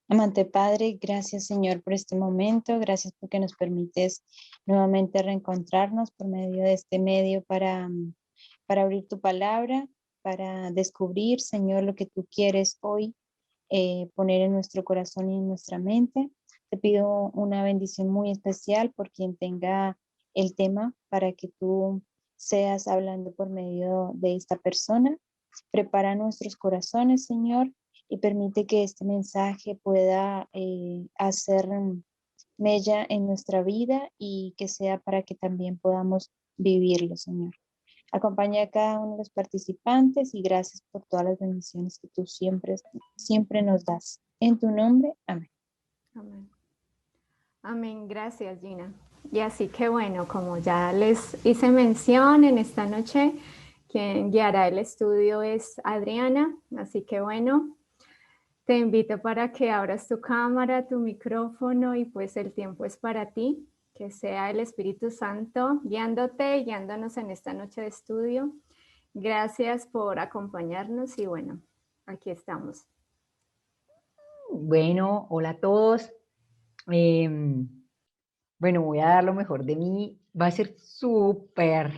Amante Padre, gracias Señor por este momento, gracias porque nos permites nuevamente reencontrarnos por medio de este medio para abrir tu palabra, para descubrir, Señor, lo que tú quieres hoy poner en nuestro corazón y en nuestra mente. Te pido una bendición muy especial por quien tenga el tema para que tú seas hablando por medio de esta persona. Prepara nuestros corazones, Señor, y permite que este mensaje pueda hacer mella en nuestra vida y que sea para que también podamos vivirlo, Señor. Acompaña a cada uno de los participantes y gracias por todas las bendiciones que tú siempre nos das. En tu nombre, amén. Amén. Amén, gracias Gina. Y así que bueno, como ya les hice mención en esta noche, quien guiará el estudio es Adriana, así que bueno, te invito para que abras tu cámara, tu micrófono y pues el tiempo es para ti, que sea el Espíritu Santo guiándote y guiándonos en esta noche de estudio. Gracias por acompañarnos y bueno, aquí estamos. Bueno, hola a todos. Bueno, voy a dar lo mejor de mí. Va a ser súper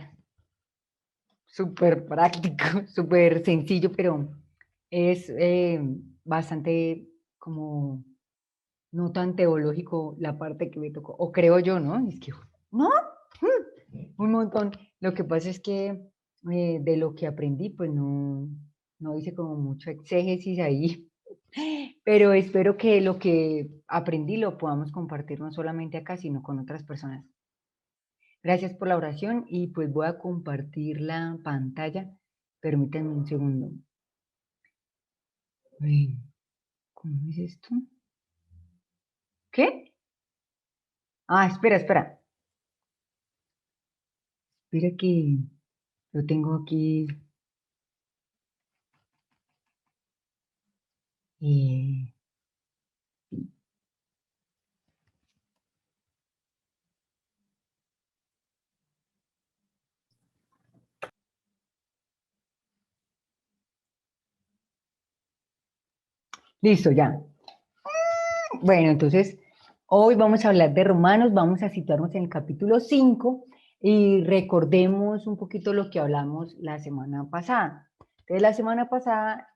práctico, súper sencillo, pero es bastante como no tan teológico la parte que me tocó, o creo yo, ¿no? Es que, ¿no? Un montón. Lo que pasa es que de lo que aprendí, pues no hice como mucho exégesis ahí, pero espero que lo que aprendí lo podamos compartir no solamente acá, sino con otras personas. Gracias por la oración y pues voy a compartir la pantalla. Permítanme un segundo. ¿Cómo es esto? ¿Qué? Ah, espera. Espera que lo tengo aquí. Listo, ya. Bueno, entonces, hoy vamos a hablar de Romanos, vamos a situarnos en el capítulo 5 y recordemos un poquito lo que hablamos la semana pasada. Entonces, la semana pasada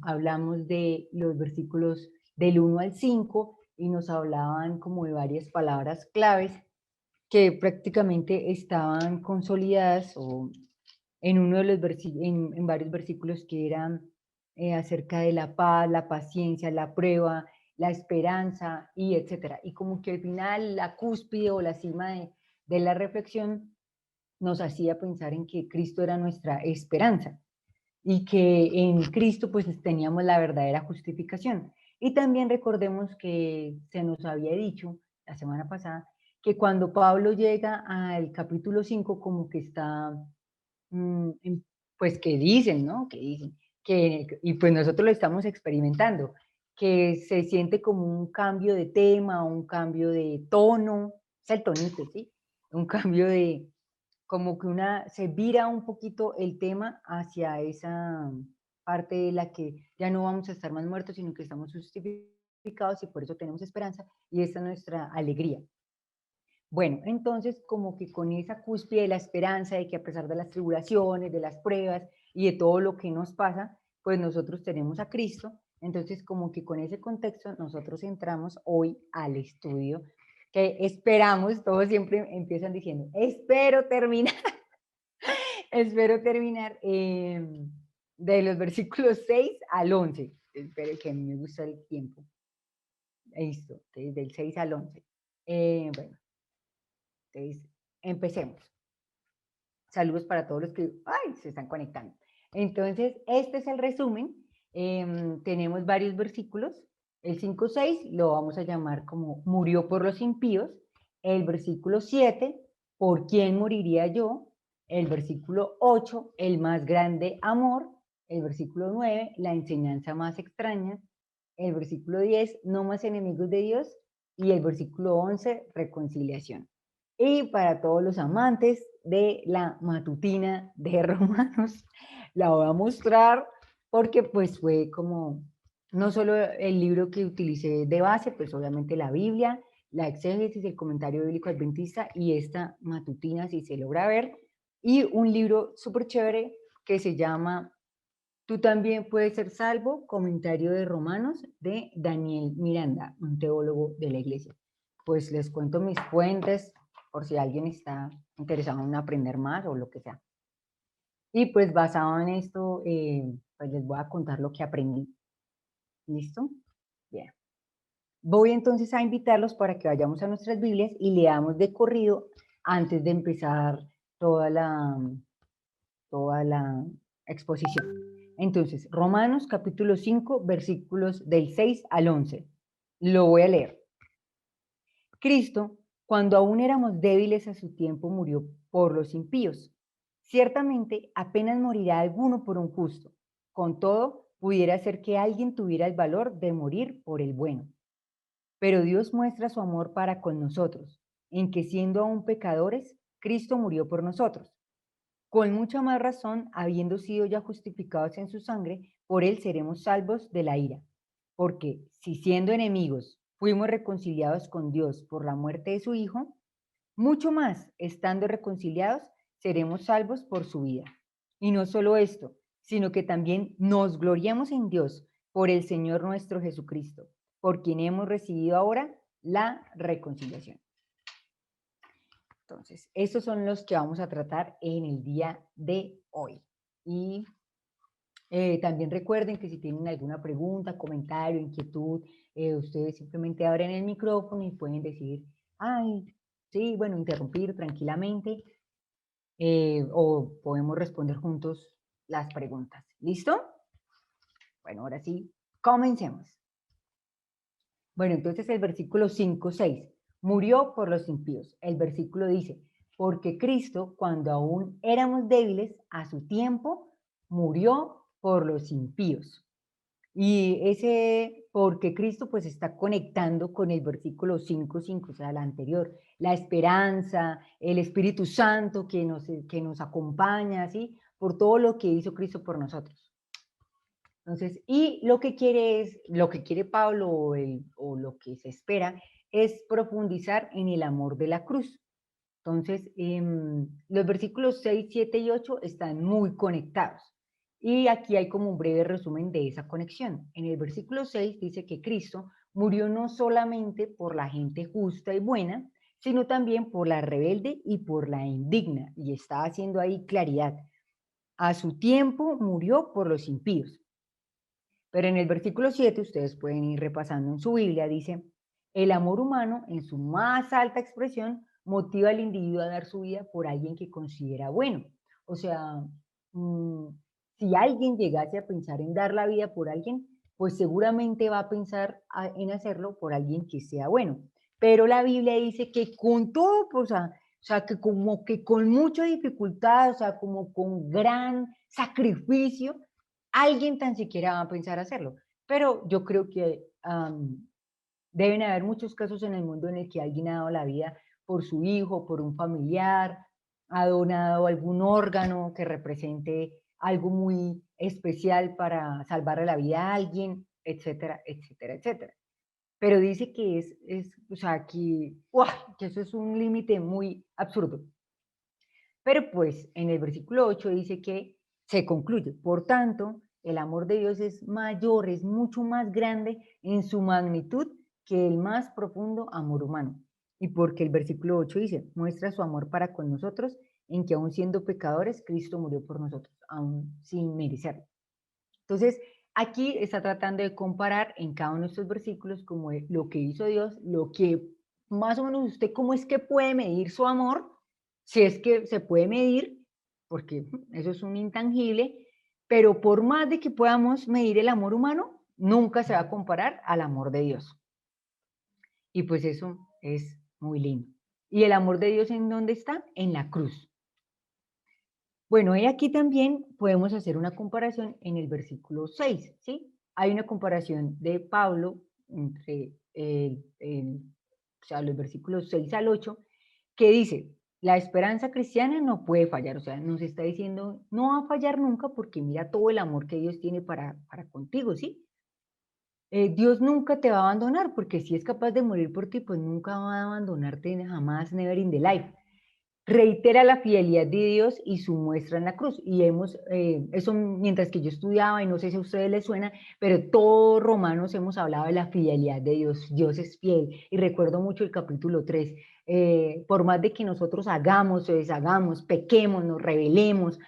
hablamos de los versículos del 1 al 5 y nos hablaban como de varias palabras claves que prácticamente estaban consolidadas o en uno de los en varios versículos que eran acerca de la paz, la paciencia, la prueba, la esperanza y etcétera. Y como que al final la cúspide o la cima de la reflexión nos hacía pensar en que Cristo era nuestra esperanza y que en Cristo pues teníamos la verdadera justificación. Y también recordemos que se nos había dicho la semana pasada que cuando Pablo llega al capítulo 5 como que está pues que dicen, ¿no? Que dicen, y pues nosotros lo estamos experimentando, que se siente como un cambio de tema, un cambio de tono, es el tonito, ¿sí? Un cambio de, como que se vira un poquito el tema hacia esa parte de la que ya no vamos a estar más muertos, sino que estamos justificados y por eso tenemos esperanza y esa es nuestra alegría. Bueno, entonces como que con esa cúspide de la esperanza de que a pesar de las tribulaciones, de las pruebas y de todo lo que nos pasa, pues nosotros tenemos a Cristo. Entonces como que con ese contexto nosotros entramos hoy al estudio que esperamos, todos siempre empiezan diciendo, espero terminar, espero terminar de los versículos 6 al 11. Espero que a mí me gusta el tiempo. Listo, del 6 al 11. Bueno. Entonces, empecemos. Saludos para todos los que se están conectando. Entonces, este es el resumen. Tenemos varios versículos. El 5:6 lo vamos a llamar como murió por los impíos. El versículo 7, ¿por quién moriría yo? El versículo 8, el más grande amor. El versículo 9, la enseñanza más extraña. El versículo 10, no más enemigos de Dios. Y el versículo 11, reconciliación. Y para todos los amantes de la matutina de Romanos, la voy a mostrar porque pues fue como no solo el libro que utilicé de base, pues obviamente la Biblia, la exégesis, el comentario bíblico adventista y esta matutina, si se logra ver, y un libro súper chévere que se llama Tú también puedes ser salvo, comentario de Romanos, de Daniel Miranda, un teólogo de la iglesia. Pues les cuento mis fuentes por si alguien está interesado en aprender más o lo que sea. Y pues basado en esto, pues les voy a contar lo que aprendí. ¿Listo? Bien. Voy entonces a invitarlos para que vayamos a nuestras Biblias y leamos de corrido antes de empezar toda la exposición. Entonces, Romanos capítulo 5, versículos del 6 al 11. Lo voy a leer. Cristo, cuando aún éramos débiles a su tiempo, murió por los impíos. Ciertamente, apenas morirá alguno por un justo. Con todo, pudiera ser que alguien tuviera el valor de morir por el bueno. Pero Dios muestra su amor para con nosotros, en que siendo aún pecadores, Cristo murió por nosotros. Con mucha más razón, habiendo sido ya justificados en su sangre, por él seremos salvos de la ira. Porque si siendo enemigos fuimos reconciliados con Dios por la muerte de su Hijo, mucho más, estando reconciliados, seremos salvos por su vida. Y no solo esto, sino que también nos gloriamos en Dios por el Señor nuestro Jesucristo, por quien hemos recibido ahora la reconciliación. Entonces, estos son los que vamos a tratar en el día de hoy. Y también recuerden que si tienen alguna pregunta, comentario, inquietud, ustedes simplemente abren el micrófono y pueden decir, ay, sí, bueno, interrumpir tranquilamente, o podemos responder juntos las preguntas. ¿Listo? Bueno, ahora sí, comencemos. Bueno, entonces el versículo 5, 6, murió por los impíos. El versículo dice, porque Cristo, cuando aún éramos débiles, a su tiempo, murió por los impíos. Y ese porque Cristo pues está conectando con el versículo 5, 5, o sea, la anterior, la esperanza, el Espíritu Santo que nos acompaña, ¿sí? Por todo lo que hizo Cristo por nosotros. Entonces, y lo que quiere Pablo o lo que se espera es profundizar en el amor de la cruz. Entonces, los versículos 6, 7 y 8 están muy conectados. Y aquí hay como un breve resumen de esa conexión. En el versículo 6 dice que Cristo murió no solamente por la gente justa y buena, sino también por la rebelde y por la indigna. Y está haciendo ahí claridad. A su tiempo murió por los impíos. Pero en el versículo 7, ustedes pueden ir repasando en su Biblia, dice, el amor humano en su más alta expresión motiva al individuo a dar su vida por alguien que considera bueno. O sea, si alguien llegase a pensar en dar la vida por alguien, pues seguramente va a pensar en hacerlo por alguien que sea bueno. Pero la Biblia dice que con todo, pues, o sea, que como que con mucha dificultad, o sea, como con gran sacrificio, alguien tan siquiera va a pensar hacerlo. Pero yo creo que deben haber muchos casos en el mundo en el que alguien ha dado la vida por su hijo, por un familiar, ha donado algún órgano que represente algo muy especial para salvarle la vida a alguien, etcétera, etcétera, etcétera. Pero dice que o sea, que eso es un límite muy absurdo. Pero pues en el versículo 8 dice que se concluye, por tanto, el amor de Dios es mayor, es mucho más grande en su magnitud que el más profundo amor humano. Y porque el versículo 8 dice, muestra su amor para con nosotros, en que aún siendo pecadores, Cristo murió por nosotros, aún sin merecerlo. Entonces, aquí está tratando de comparar en cada uno de estos versículos como lo que hizo Dios, lo que más o menos usted cómo es que puede medir su amor, si es que se puede medir, porque eso es un intangible, pero por más de que podamos medir el amor humano, nunca se va a comparar al amor de Dios. Y pues eso es muy lindo. ¿Y el amor de Dios en dónde está? En la cruz. Bueno, y aquí también podemos hacer una comparación en el versículo 6, ¿sí? Hay una comparación de Pablo entre o sea, los versículos 6 al 8, que dice, la esperanza cristiana no puede fallar, o sea, nos está diciendo, no va a fallar nunca porque mira todo el amor que Dios tiene para contigo, ¿sí? Dios nunca te va a abandonar, porque si es capaz de morir por ti, pues nunca va a abandonarte jamás, never in the life. Reitera la fidelidad de Dios y su muestra en la cruz. Y eso mientras que yo estudiaba, y no sé si a ustedes les suena, pero todos romanos hemos hablado de la fidelidad de Dios. Dios es fiel. Y recuerdo mucho el capítulo 3. Por más de que nosotros hagamos o deshagamos, pequemos, nos rebelemos,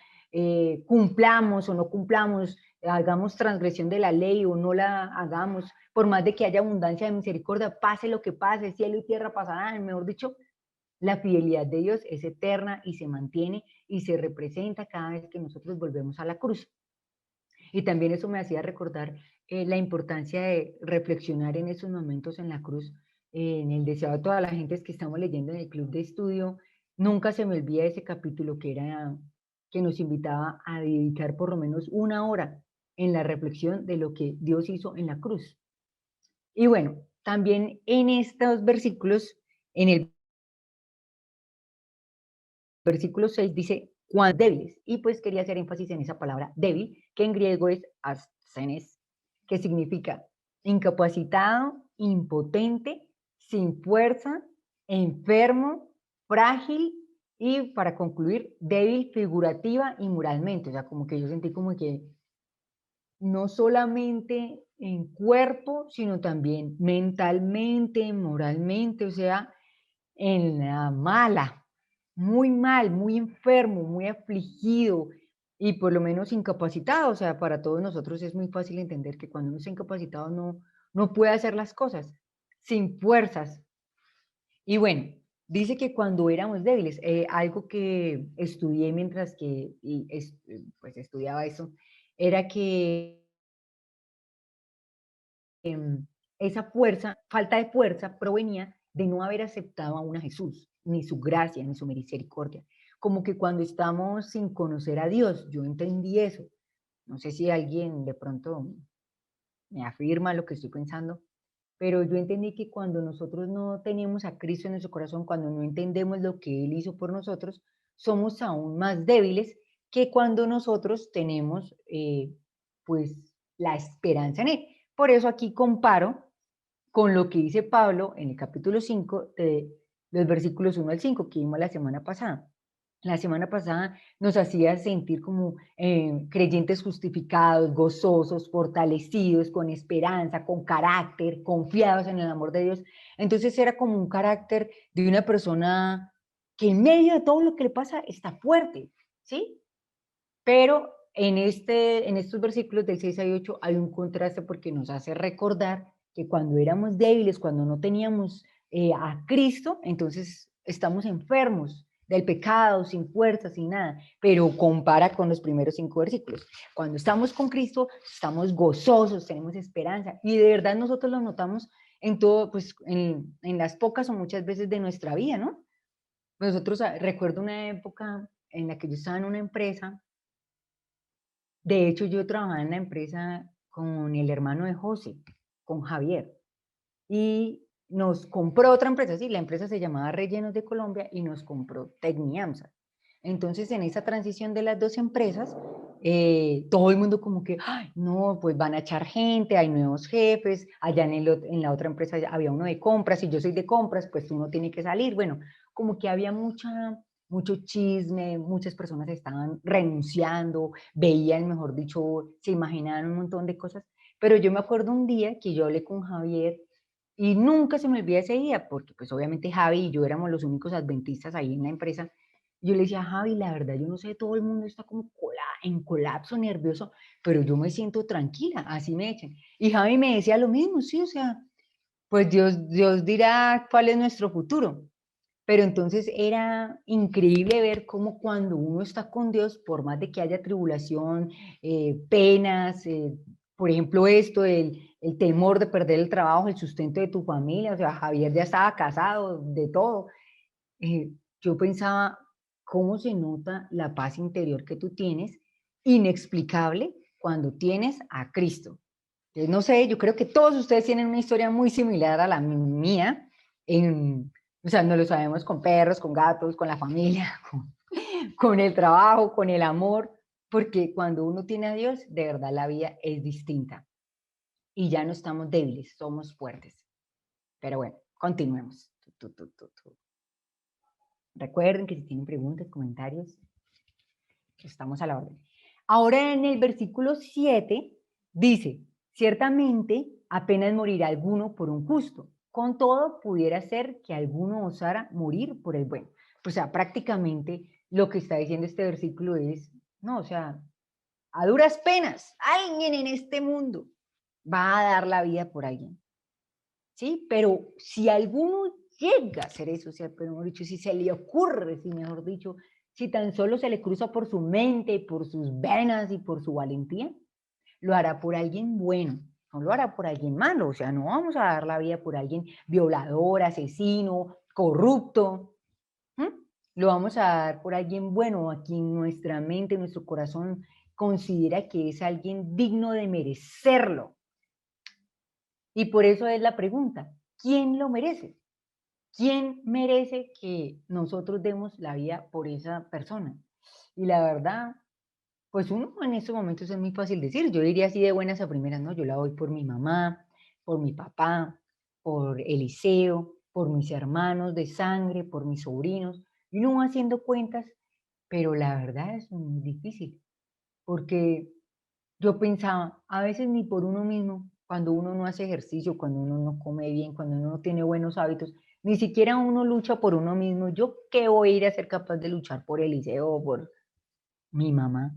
cumplamos o no cumplamos, hagamos transgresión de la ley o no la hagamos, por más de que haya abundancia de misericordia, pase lo que pase, cielo y tierra pasarán, mejor dicho, la fidelidad de Dios es eterna y se mantiene y se representa cada vez que nosotros volvemos a la cruz. Y también eso me hacía recordar la importancia de reflexionar en esos momentos en la cruz, en el deseo de toda la gente que estamos leyendo en el club de estudio. Nunca se me olvida ese capítulo que nos invitaba a dedicar por lo menos una hora en la reflexión de lo que Dios hizo en la cruz. Y bueno, también en estos versículos, en el versículo 6 dice, cuán débiles. Y pues quería hacer énfasis en esa palabra débil, que en griego es asthenes, que significa incapacitado, impotente, sin fuerza, enfermo, frágil y, para concluir, débil figurativa y moralmente. O sea, como que yo sentí como que no solamente en cuerpo, sino también mentalmente, moralmente, o sea, en la mala, muy mal, muy enfermo, muy afligido y por lo menos incapacitado. O sea, para todos nosotros es muy fácil entender que cuando uno está incapacitado no puede hacer las cosas, sin fuerzas. Y bueno, dice que cuando éramos débiles, algo que estudié mientras que pues estudiaba eso, era que esa fuerza, falta de fuerza, provenía de no haber aceptado aún a Jesús, ni su gracia, ni su misericordia. Como que cuando estamos sin conocer a Dios, yo entendí eso. No sé si alguien de pronto me afirma lo que estoy pensando, pero yo entendí que cuando nosotros no tenemos a Cristo en nuestro corazón, cuando no entendemos lo que Él hizo por nosotros, somos aún más débiles que cuando nosotros tenemos pues la esperanza en Él. Por eso aquí comparo con lo que dice Pablo en el capítulo 5 de los versículos 1 al 5 que vimos la semana pasada. La semana pasada nos hacía sentir como creyentes justificados, gozosos, fortalecidos, con esperanza, con carácter, confiados en el amor de Dios. Entonces era como un carácter de una persona que en medio de todo lo que le pasa está fuerte, ¿sí? Pero en estos versículos del 6 al 8 hay un contraste porque nos hace recordar que cuando éramos débiles, cuando no teníamos a Cristo, entonces estamos enfermos del pecado, sin fuerza, sin nada, pero compara con los primeros 5 versículos. Cuando estamos con Cristo, estamos gozosos, tenemos esperanza, y de verdad nosotros lo notamos en todo, pues en las pocas o muchas veces de nuestra vida, ¿no? Nosotros, recuerdo una época en la que yo estaba en una empresa. De hecho, yo trabajaba en la empresa con el hermano de José, con Javier, y nos compró otra empresa, sí, la empresa se llamaba Rellenos de Colombia y nos compró Tecniamsa. Entonces, en esa transición de las dos empresas, todo el mundo como que, ay, no, pues van a echar gente, hay nuevos jefes, allá en la otra empresa había uno de compras y yo soy de compras, pues uno tiene que salir. Bueno, como que había mucho chisme, muchas personas estaban renunciando, veían, mejor dicho, se imaginaban un montón de cosas. Pero yo me acuerdo un día que yo hablé con Javier y nunca se me olvida ese día, porque pues obviamente Javi y yo éramos los únicos adventistas ahí en la empresa. Yo le decía, Javi, la verdad, yo no sé, todo el mundo está como en colapso, nervioso, pero yo me siento tranquila, así me echen. Y Javi me decía lo mismo, sí, o sea, pues Dios dirá cuál es nuestro futuro. Pero entonces era increíble ver cómo cuando uno está con Dios, por más de que haya tribulación, penas, por ejemplo esto, el temor de perder el trabajo, el sustento de tu familia, o sea, Javier ya estaba casado, de todo. Yo pensaba, ¿cómo se nota la paz interior que tú tienes? Inexplicable cuando tienes a Cristo. No sé, yo creo que todos ustedes tienen una historia muy similar a la mía, o sea, no lo sabemos con perros, con gatos, con la familia, con el trabajo, con el amor, porque cuando uno tiene a Dios, de verdad la vida es distinta. y ya no estamos débiles, somos fuertes. Pero bueno, continuemos. Recuerden que si tienen preguntas, comentarios, estamos a la orden. Ahora en el versículo 7 dice, ciertamente apenas morirá alguno por un justo, con todo pudiera ser que alguno osara morir por el bueno. O sea, prácticamente lo que está diciendo este versículo es, no, o sea, a duras penas, alguien en este mundo va a dar la vida por alguien. ¿Sí? Pero si alguno llega a hacer eso, o sea, pero mejor dicho, si se le ocurre, si mejor dicho, si tan solo se le cruza por su mente, por sus venas y por su valentía, lo hará por alguien bueno, no lo hará por alguien malo, o sea, no vamos a dar la vida por alguien violador, asesino, corrupto, ¿m? Lo vamos a dar por alguien bueno, a quien nuestra mente, nuestro corazón considera que es alguien digno de merecerlo. Y por eso es la pregunta, ¿quién lo merece? ¿Quién merece que nosotros demos la vida por esa persona? Y la verdad, pues uno en estos momentos es muy fácil decir, yo diría así de buenas a primeras, ¿no? Yo la doy por mi mamá, por mi papá, por Eliseo, por mis hermanos de sangre, por mis sobrinos, y uno va haciendo cuentas, pero la verdad es muy difícil, porque yo pensaba, a veces ni por uno mismo, cuando uno no hace ejercicio, cuando uno no come bien, cuando uno no tiene buenos hábitos, ni siquiera uno lucha por uno mismo. ¿Yo qué voy a ir a ser capaz de luchar por Eliseo o por mi mamá?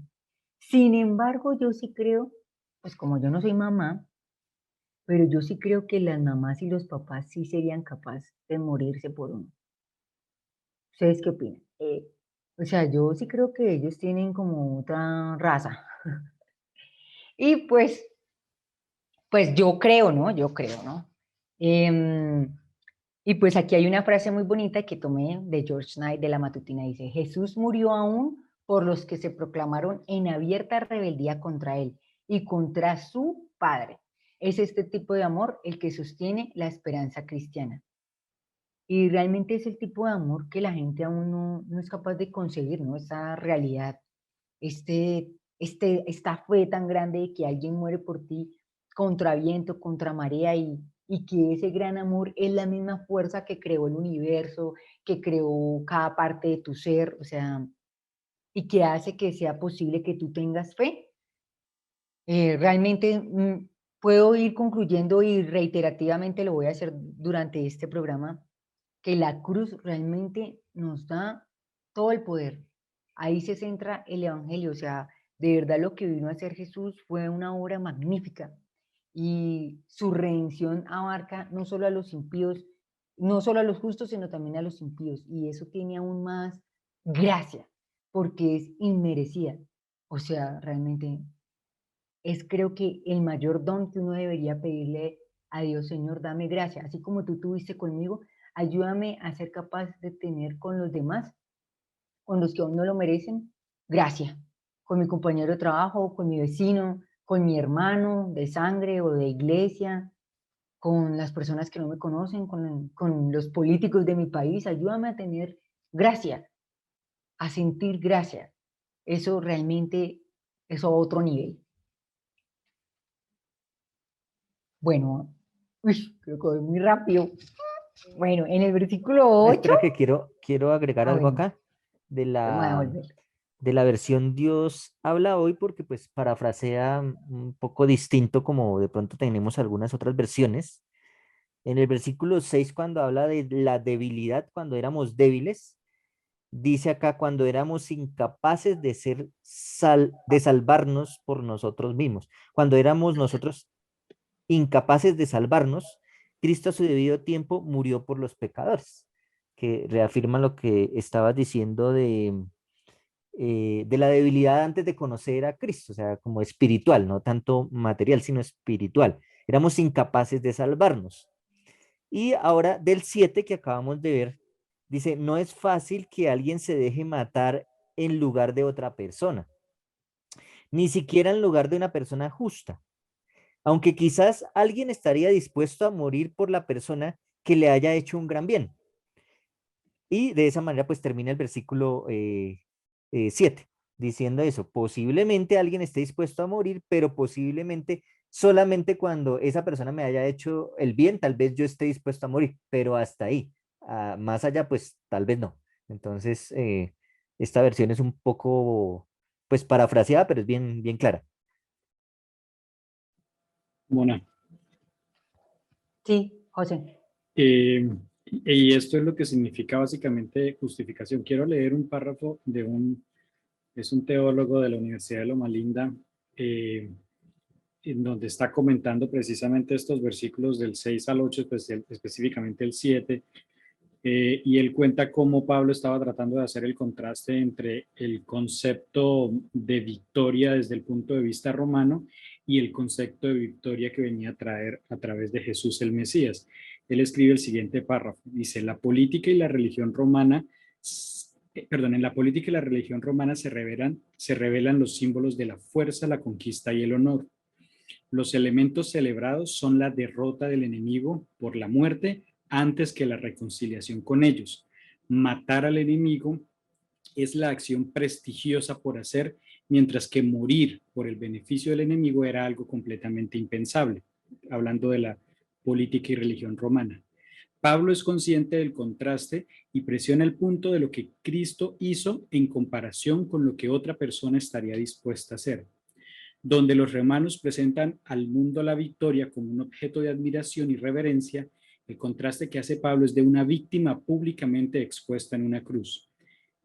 Sin embargo, yo sí creo, pues como yo no soy mamá, pero yo sí creo que las mamás y los papás sí serían capaces de morirse por uno. ¿Ustedes qué opinan? O sea, yo sí creo que ellos tienen como otra raza. Y pues yo creo, ¿no? Yo creo, ¿no? Em, y pues aquí hay una frase muy bonita que tomé de George Knight de la Matutina. Dice, Jesús murió aún por los que se proclamaron en abierta rebeldía contra él y contra su Padre. Es este tipo de amor el que sostiene la esperanza cristiana. Y realmente es el tipo de amor que la gente aún no es capaz de conseguir, ¿no? Esa realidad, esta fe tan grande de que alguien muere por ti contra viento, contra marea y que ese gran amor es la misma fuerza que creó el universo, que creó cada parte de tu ser, o sea, y que hace que sea posible que tú tengas fe. Realmente puedo ir concluyendo y reiterativamente lo voy a hacer durante este programa, que la cruz realmente nos da todo el poder. Ahí se centra el Evangelio, o sea, de verdad lo que vino a hacer Jesús fue una obra magnífica y su redención abarca no solo a los impíos, no solo a los justos, sino también a los impíos, y eso tiene aún más gracia, porque es inmerecida. O sea, realmente es creo que el mayor don que uno debería pedirle a Dios, Señor, dame gracia, así como tú tuviste conmigo, ayúdame a ser capaz de tener con los demás, con los que aún no lo merecen, gracia, con mi compañero de trabajo, con mi vecino, con mi hermano de sangre o de iglesia, con las personas que no me conocen, con los políticos de mi país, ayúdame a tener gracia, a sentir gracia. Eso realmente es otro nivel. Bueno, creo que voy muy rápido. Bueno, en el versículo 8, Espera que quiero agregar algo bueno, acá de vamos a la, volver. de la versión Dios habla hoy, porque pues parafrasea un poco distinto como de pronto tenemos algunas otras versiones. En el versículo 6 cuando habla de la debilidad, cuando éramos débiles, dice acá cuando éramos incapaces de de salvarnos por nosotros mismos. Cuando éramos nosotros incapaces de salvarnos, Cristo a su debido tiempo murió por los pecadores, que reafirma lo que estabas diciendo de la debilidad antes de conocer a Cristo, o sea, como espiritual, no tanto material, sino espiritual. Éramos incapaces de salvarnos. Y ahora del 7 que acabamos de ver, dice, no es fácil que alguien se deje matar en lugar de otra persona, ni siquiera en lugar de una persona justa, aunque quizás alguien estaría dispuesto a morir por la persona que le haya hecho un gran bien. Y de esa manera pues termina el versículo 7, diciendo eso, posiblemente alguien esté dispuesto a morir, pero posiblemente solamente cuando esa persona me haya hecho el bien, tal vez yo esté dispuesto a morir, pero hasta ahí. Más allá, pues tal vez no. Entonces, esta versión es un poco, pues parafraseada, pero es bien, bien clara. Mona. Sí, José. Y esto es lo que significa básicamente justificación. Quiero leer un párrafo es un teólogo de la Universidad de Loma Linda, en donde está comentando precisamente estos versículos del 6 al 8, específicamente el 7, y él cuenta cómo Pablo estaba tratando de hacer el contraste entre el concepto de victoria desde el punto de vista romano y el concepto de victoria que venía a traer a través de Jesús el Mesías. Él escribe el siguiente párrafo, dice, la política y la religión romana, en la política y la religión romana se revelan los símbolos de la fuerza, la conquista y el honor. Los elementos celebrados son la derrota del enemigo por la muerte antes que la reconciliación con ellos. Matar al enemigo es la acción prestigiosa por hacer, mientras que morir por el beneficio del enemigo era algo completamente impensable, hablando de la política y religión romana. Pablo es consciente del contraste y presiona el punto de lo que Cristo hizo en comparación con lo que otra persona estaría dispuesta a hacer. Donde los romanos presentan al mundo la victoria como un objeto de admiración y reverencia, el contraste que hace Pablo es de una víctima públicamente expuesta en una cruz.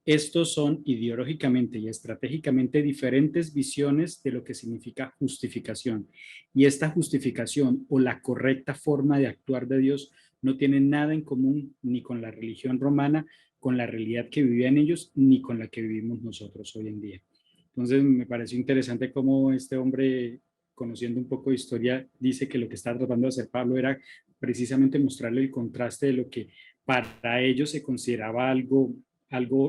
Estos son ideológicamente y estratégicamente diferentes visiones de lo que significa justificación. Y esta justificación o la correcta forma de actuar de Dios no tiene nada en común ni con la religión romana, con la realidad que vivían ellos, ni con la que vivimos nosotros hoy en día. Entonces me pareció interesante cómo este hombre, conociendo un poco de historia, dice que lo que estaba tratando de hacer Pablo era precisamente mostrarle el contraste de lo que para ellos se consideraba algo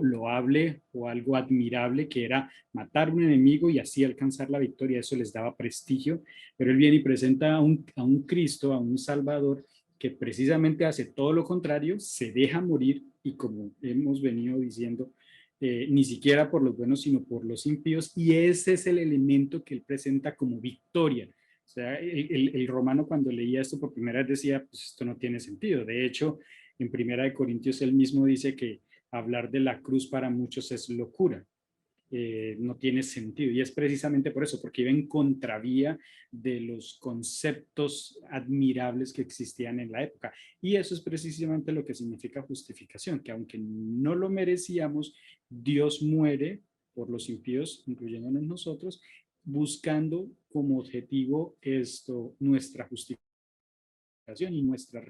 loable o algo admirable, que era matar un enemigo y así alcanzar la victoria. Eso les daba prestigio, pero él viene y presenta a un Cristo, a un Salvador, que precisamente hace todo lo contrario, se deja morir y, como hemos venido diciendo, ni siquiera por los buenos, sino por los impíos, y ese es el elemento que él presenta como victoria. O sea, el romano, cuando leía esto por primera vez, decía, pues esto no tiene sentido. De hecho, en Primera de Corintios él mismo dice que hablar de la cruz para muchos es locura. No tiene sentido, y es precisamente por eso, porque iba en contravía de los conceptos admirables que existían en la época, y eso es precisamente lo que significa justificación, que aunque no lo merecíamos, Dios muere por los impíos, incluyéndonos nosotros, buscando como objetivo esto, nuestra justificación y nuestra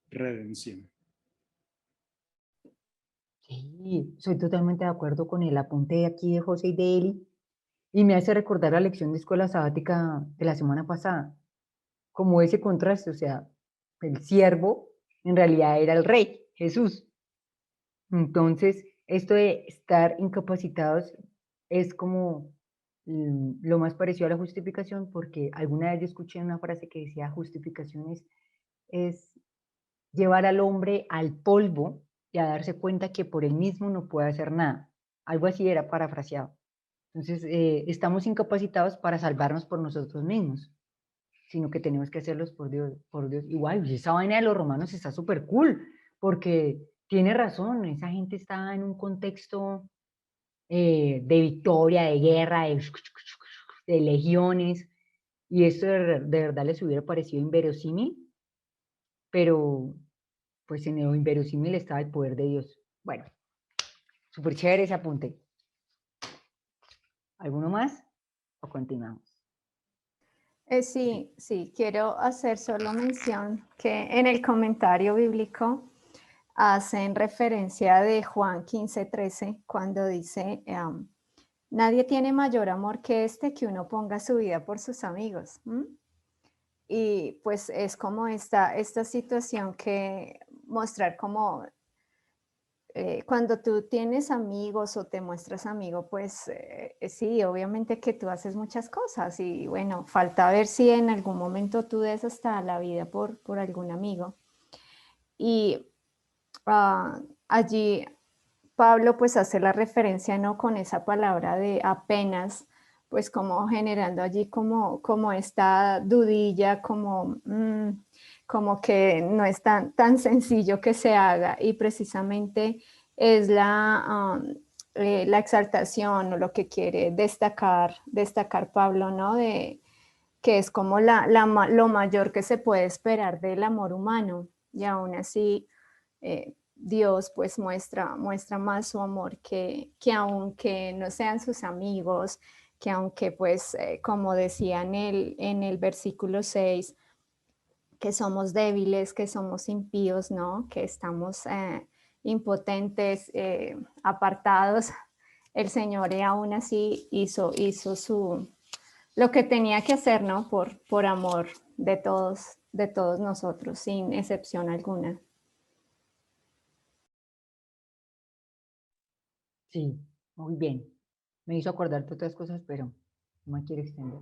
redención. Sí, soy totalmente de acuerdo con el apunte aquí de José y de Eli, y me hace recordar la lección de escuela sabática de la semana pasada, como ese contraste, o sea, el siervo en realidad era el rey, Jesús. Entonces, esto de estar incapacitados es como lo más parecido a la justificación, porque alguna vez yo escuché una frase que decía justificación es llevar al hombre al polvo y a darse cuenta que por él mismo no puede hacer nada. Algo así era parafraseado. Entonces, estamos incapacitados para salvarnos por nosotros mismos, sino que tenemos que hacerlos por Dios, por Dios. Igual, y esa vaina de los romanos está súper cool, porque tiene razón, esa gente está en un contexto de victoria, de guerra, de legiones, y esto de verdad les hubiera parecido inverosímil, pero pues en lo inverosímil estaba el poder de Dios. Bueno, súper chévere ese apunte. ¿Alguno más? ¿O continuamos? Sí, sí, quiero hacer solo mención que en el comentario bíblico hacen referencia de Juan 15:13, cuando dice, nadie tiene mayor amor que este, que uno ponga su vida por sus amigos. Y pues es como esta situación que mostrar como cuando tú tienes amigos o te muestras amigo, pues sí, obviamente que tú haces muchas cosas y bueno, falta ver si en algún momento tú des hasta la vida por algún amigo. Y allí Pablo pues hace la referencia, ¿no? Con esa palabra de apenas, pues como generando allí como esta dudilla, como que no es tan sencillo que se haga, y precisamente es la exaltación o lo que quiere destacar Pablo, ¿no? Que es como lo mayor que se puede esperar del amor humano, y aún así Dios pues muestra más su amor, que aunque no sean sus amigos, que aunque pues como decía en el versículo 6, que somos débiles, que somos impíos, ¿no? Que estamos impotentes, apartados, el Señor aún así hizo lo que tenía que hacer, ¿no? Por amor de todos nosotros, sin excepción alguna. Sí, muy bien. Me hizo acordar de otras cosas, pero no me quiero extender.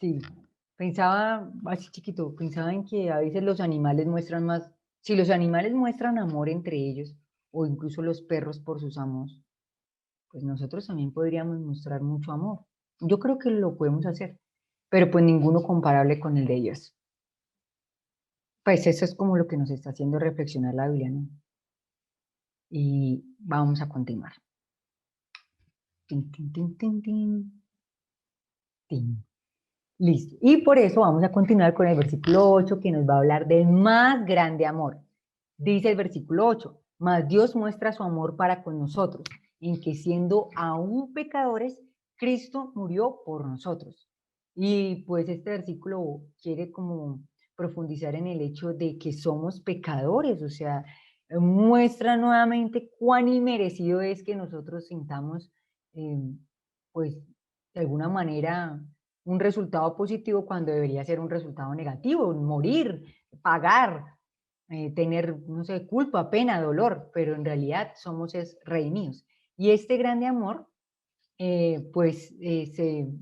Sí, pensaba, así chiquito, pensaba en que a veces los animales muestran más, si los animales muestran amor entre ellos, o incluso los perros por sus amos, pues nosotros también podríamos mostrar mucho amor. Yo creo que lo podemos hacer, pero pues ninguno comparable con el de ellos. Pues eso es como lo que nos está haciendo reflexionar la Biblia, ¿no? Y vamos a continuar. Tin, tin, tin, tin, tin, tin. Listo. Y por eso vamos a continuar con el versículo 8, que nos va a hablar del más grande amor. Dice el versículo 8, mas Dios muestra su amor para con nosotros, en que siendo aún pecadores, Cristo murió por nosotros. Y pues este versículo quiere como profundizar en el hecho de que somos pecadores, o sea, muestra nuevamente cuán inmerecido es que nosotros sintamos, pues, de alguna manera, un resultado positivo cuando debería ser un resultado negativo, morir, pagar, tener, no sé, culpa, pena, dolor, pero en realidad somos redimidos. Y este grande amor, se puede,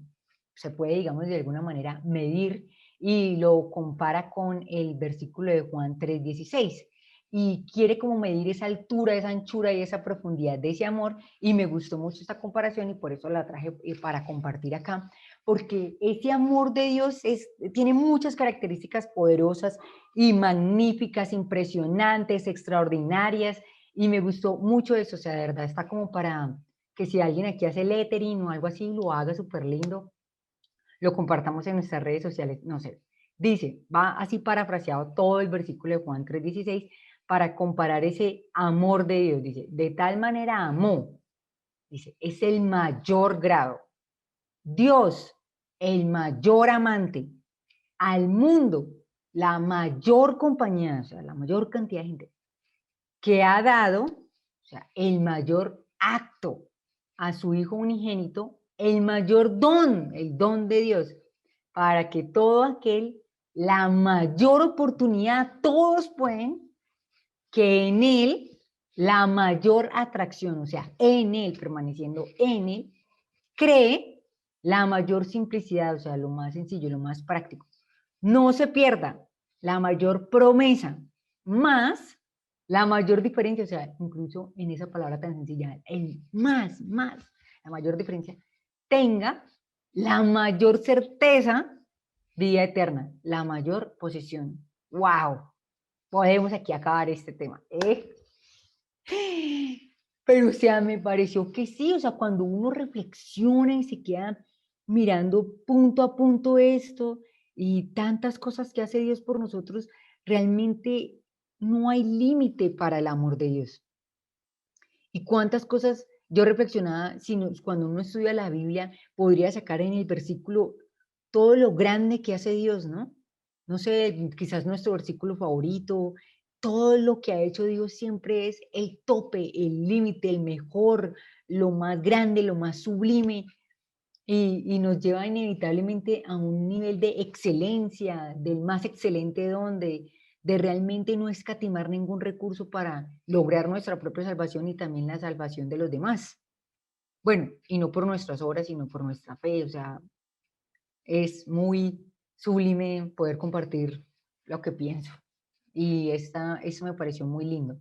digamos, de alguna manera medir, y lo compara con el versículo de Juan 3:16, y quiere como medir esa altura, esa anchura y esa profundidad de ese amor, y me gustó mucho esta comparación y por eso la traje para compartir acá, porque ese amor de Dios tiene muchas características poderosas y magníficas, impresionantes, extraordinarias, y me gustó mucho eso, o sea, de verdad está como para que si alguien aquí hace lettering o algo así, lo haga súper lindo, lo compartamos en nuestras redes sociales, no sé. Dice, va así parafraseado todo el versículo de Juan 3:16 para comparar ese amor de Dios. Dice, de tal manera amó, dice, es el mayor grado. Dios, el mayor amante, al mundo, la mayor compañía, o sea, la mayor cantidad de gente que ha dado, o sea, el mayor acto a su Hijo unigénito, el mayor don, el don de Dios, para que todo aquel, la mayor oportunidad, todos pueden, que en Él, la mayor atracción, o sea, en Él, permaneciendo en Él, cree la mayor simplicidad, o sea, lo más sencillo, lo más práctico. No se pierda la mayor promesa, más la mayor diferencia, o sea, incluso en esa palabra tan sencilla, el más, la mayor diferencia, tenga la mayor certeza, vida eterna, la mayor posesión. ¡Wow! Podemos aquí acabar este tema. Pero, o sea, me pareció que sí, o sea, cuando uno reflexiona y se queda mirando punto a punto esto y tantas cosas que hace Dios por nosotros, realmente no hay límite para el amor de Dios. Y cuántas cosas yo reflexionaba, cuando uno estudia la Biblia, podría sacar en el versículo todo lo grande que hace Dios, ¿no? No sé, quizás nuestro versículo favorito, todo lo que ha hecho Dios siempre es el tope, el límite, el mejor, lo más grande, lo más sublime, y nos lleva inevitablemente a un nivel de excelencia, del más excelente don, de realmente no escatimar ningún recurso para lograr nuestra propia salvación y también la salvación de los demás. Bueno, y no por nuestras obras, sino por nuestra fe, o sea, es muy sublime poder compartir lo que pienso. Y eso me pareció muy lindo.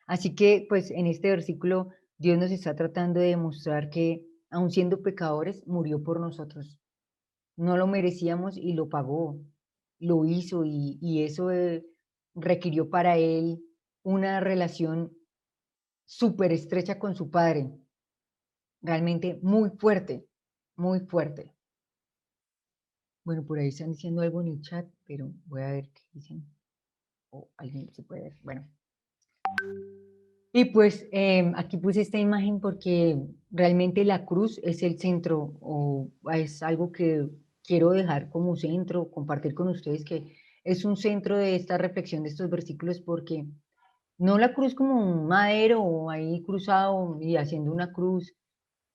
Así que, pues, en este versículo, Dios nos está tratando de demostrar que aun siendo pecadores, murió por nosotros. No lo merecíamos y lo pagó, lo hizo y eso requirió para él una relación súper estrecha con su padre, realmente muy fuerte, muy fuerte. Bueno, por ahí están diciendo algo en el chat, pero voy a ver qué dicen. O alguien se puede ver. Bueno. Y pues aquí puse esta imagen porque realmente la cruz es el centro o es algo que quiero dejar como centro, compartir con ustedes que es un centro de esta reflexión de estos versículos porque no la cruz como un madero o ahí cruzado y haciendo una cruz,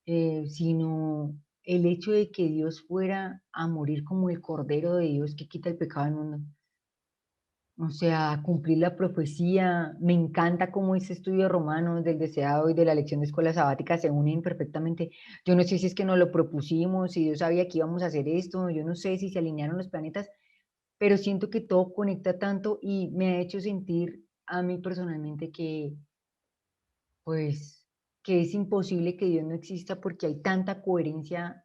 sino el hecho de que Dios fuera a morir como el Cordero de Dios que quita el pecado del mundo. O sea, cumplir la profecía. Me encanta cómo ese estudio de Romanos, del deseado y de la lección de escuela sabática se unen perfectamente. Yo no sé si es que nos lo propusimos, si Dios sabía que íbamos a hacer esto, yo no sé si se alinearon los planetas, pero siento que todo conecta tanto y me ha hecho sentir a mí personalmente que, pues, que es imposible que Dios no exista porque hay tanta coherencia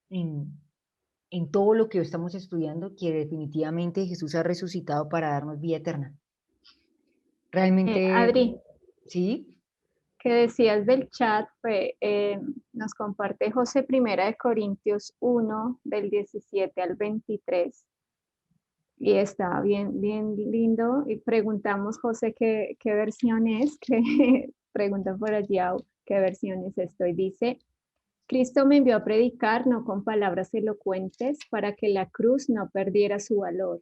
en todo lo que estamos estudiando que definitivamente Jesús ha resucitado para darnos vida eterna. Realmente, Adri, sí, que decías del chat, nos comparte José Primera de Corintios 1, del 17 al 23. Y está bien, bien lindo. Y preguntamos, José, qué versión es, que pregunta por allí, qué versión es esto. Y dice, Cristo me envió a predicar no con palabras elocuentes para que la cruz no perdiera su valor.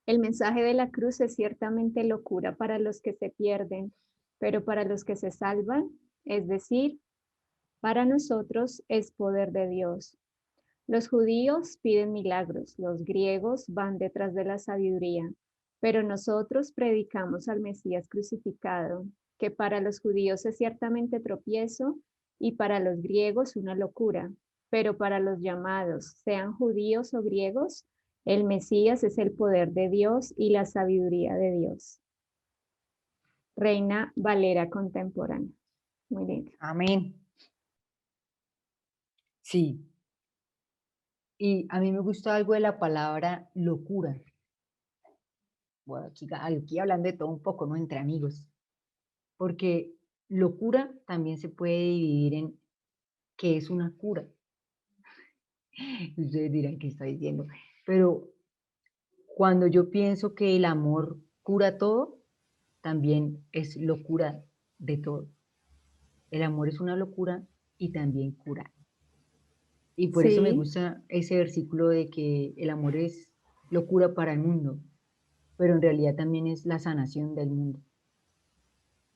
El mensaje de la cruz es ciertamente locura para los que se pierden, pero para los que se salvan, es decir, para nosotros es poder de Dios. Los judíos piden milagros, los griegos van detrás de la sabiduría, pero nosotros predicamos al Mesías crucificado, que para los judíos es ciertamente tropiezo y para los griegos una locura, pero para los llamados, sean judíos o griegos, el Mesías es el poder de Dios y la sabiduría de Dios. Reina Valera contemporánea. Muy bien. amén. Sí. Y a mí me gusta algo de la palabra locura. Bueno, aquí hablando de todo un poco, ¿no? Entre amigos. Porque locura también se puede dividir en qué es una cura. Ustedes dirán qué está diciendo. Pero cuando yo pienso que el amor cura todo, también es locura de todo. El amor es una locura y también cura. Y por eso me Sí, gusta ese versículo de que el amor es locura para el mundo, pero en realidad también es la sanación del mundo.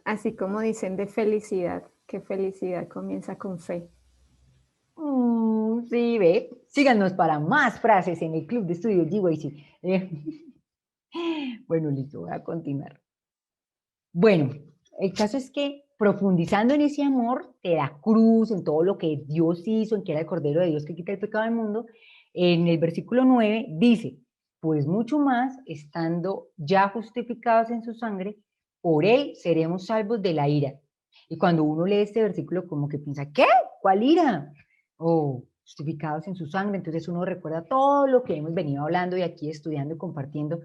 así como dicen de felicidad, que felicidad comienza con fe. Sí, ve. Síganos para más frases en el Club de Estudios GYC. Bueno, listo, voy a continuar. Bueno, el caso es que profundizando en ese amor de la cruz, en todo lo que Dios hizo, en que era el Cordero de Dios que quita el pecado del mundo, en el versículo 9 dice, pues mucho más, estando ya justificados en su sangre, por él seremos salvos de la ira. Y cuando uno lee este versículo, como que piensa, ¿qué? ¿Cuál ira? O justificados en su sangre, entonces uno recuerda todo lo que hemos venido hablando y aquí estudiando y compartiendo,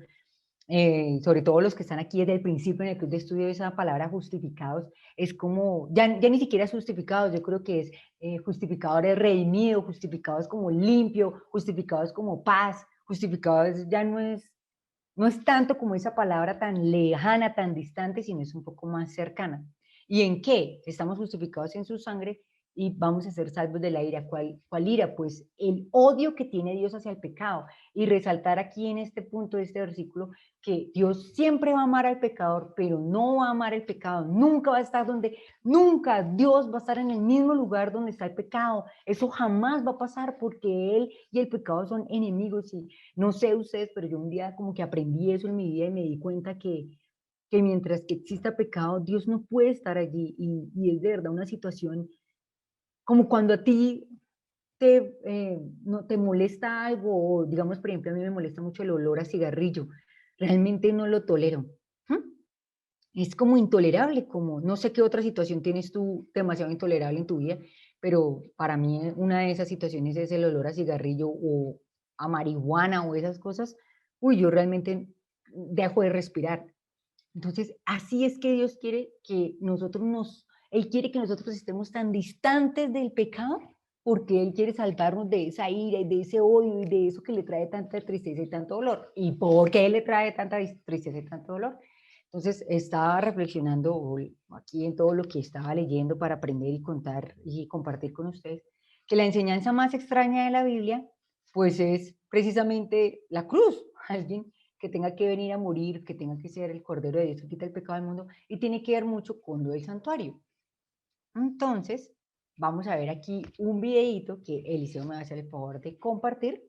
sobre todo los que están aquí desde el principio en el club de estudio, esa palabra justificados es como, ya ni siquiera es justificados, yo creo que es justificador es redimido, justificados como limpio, justificados como paz, justificados ya no es tanto como esa palabra tan lejana, tan distante, sino es un poco más cercana. ¿Y en qué? Estamos justificados en su sangre y vamos a ser salvos de la ira. ¿Cuál ira? Pues el odio que tiene Dios hacia el pecado. Y resaltar aquí en este punto de este versículo que Dios siempre va a amar al pecador, pero no va a amar el pecado. Nunca va a estar nunca Dios va a estar en el mismo lugar donde está el pecado. Eso jamás va a pasar porque Él y el pecado son enemigos. Y no sé ustedes, pero yo un día como que aprendí eso en mi vida y me di cuenta que mientras que exista pecado, Dios no puede estar allí. Y es de verdad una situación como cuando a ti no te molesta algo, o digamos, por ejemplo, a mí me molesta mucho el olor a cigarrillo, realmente no lo tolero. Es como intolerable, como no sé qué otra situación tienes tú demasiado intolerable en tu vida, pero para mí una de esas situaciones es el olor a cigarrillo o a marihuana o esas cosas. Uy, yo realmente dejo de respirar. Entonces, así es que Dios quiere que Él quiere que nosotros estemos tan distantes del pecado, porque Él quiere salvarnos de esa ira y de ese odio y de eso que le trae tanta tristeza y tanto dolor. ¿Y por qué le trae tanta tristeza y tanto dolor? Entonces, estaba reflexionando aquí en todo lo que estaba leyendo para aprender y contar y compartir con ustedes, que la enseñanza más extraña de la Biblia, pues es precisamente la cruz. Alguien que tenga que venir a morir, que tenga que ser el Cordero de Dios que quita el pecado del mundo, y tiene que ver mucho con lo del santuario. Entonces, vamos a ver aquí un videito que Eliseo me va a hacer el favor de compartir,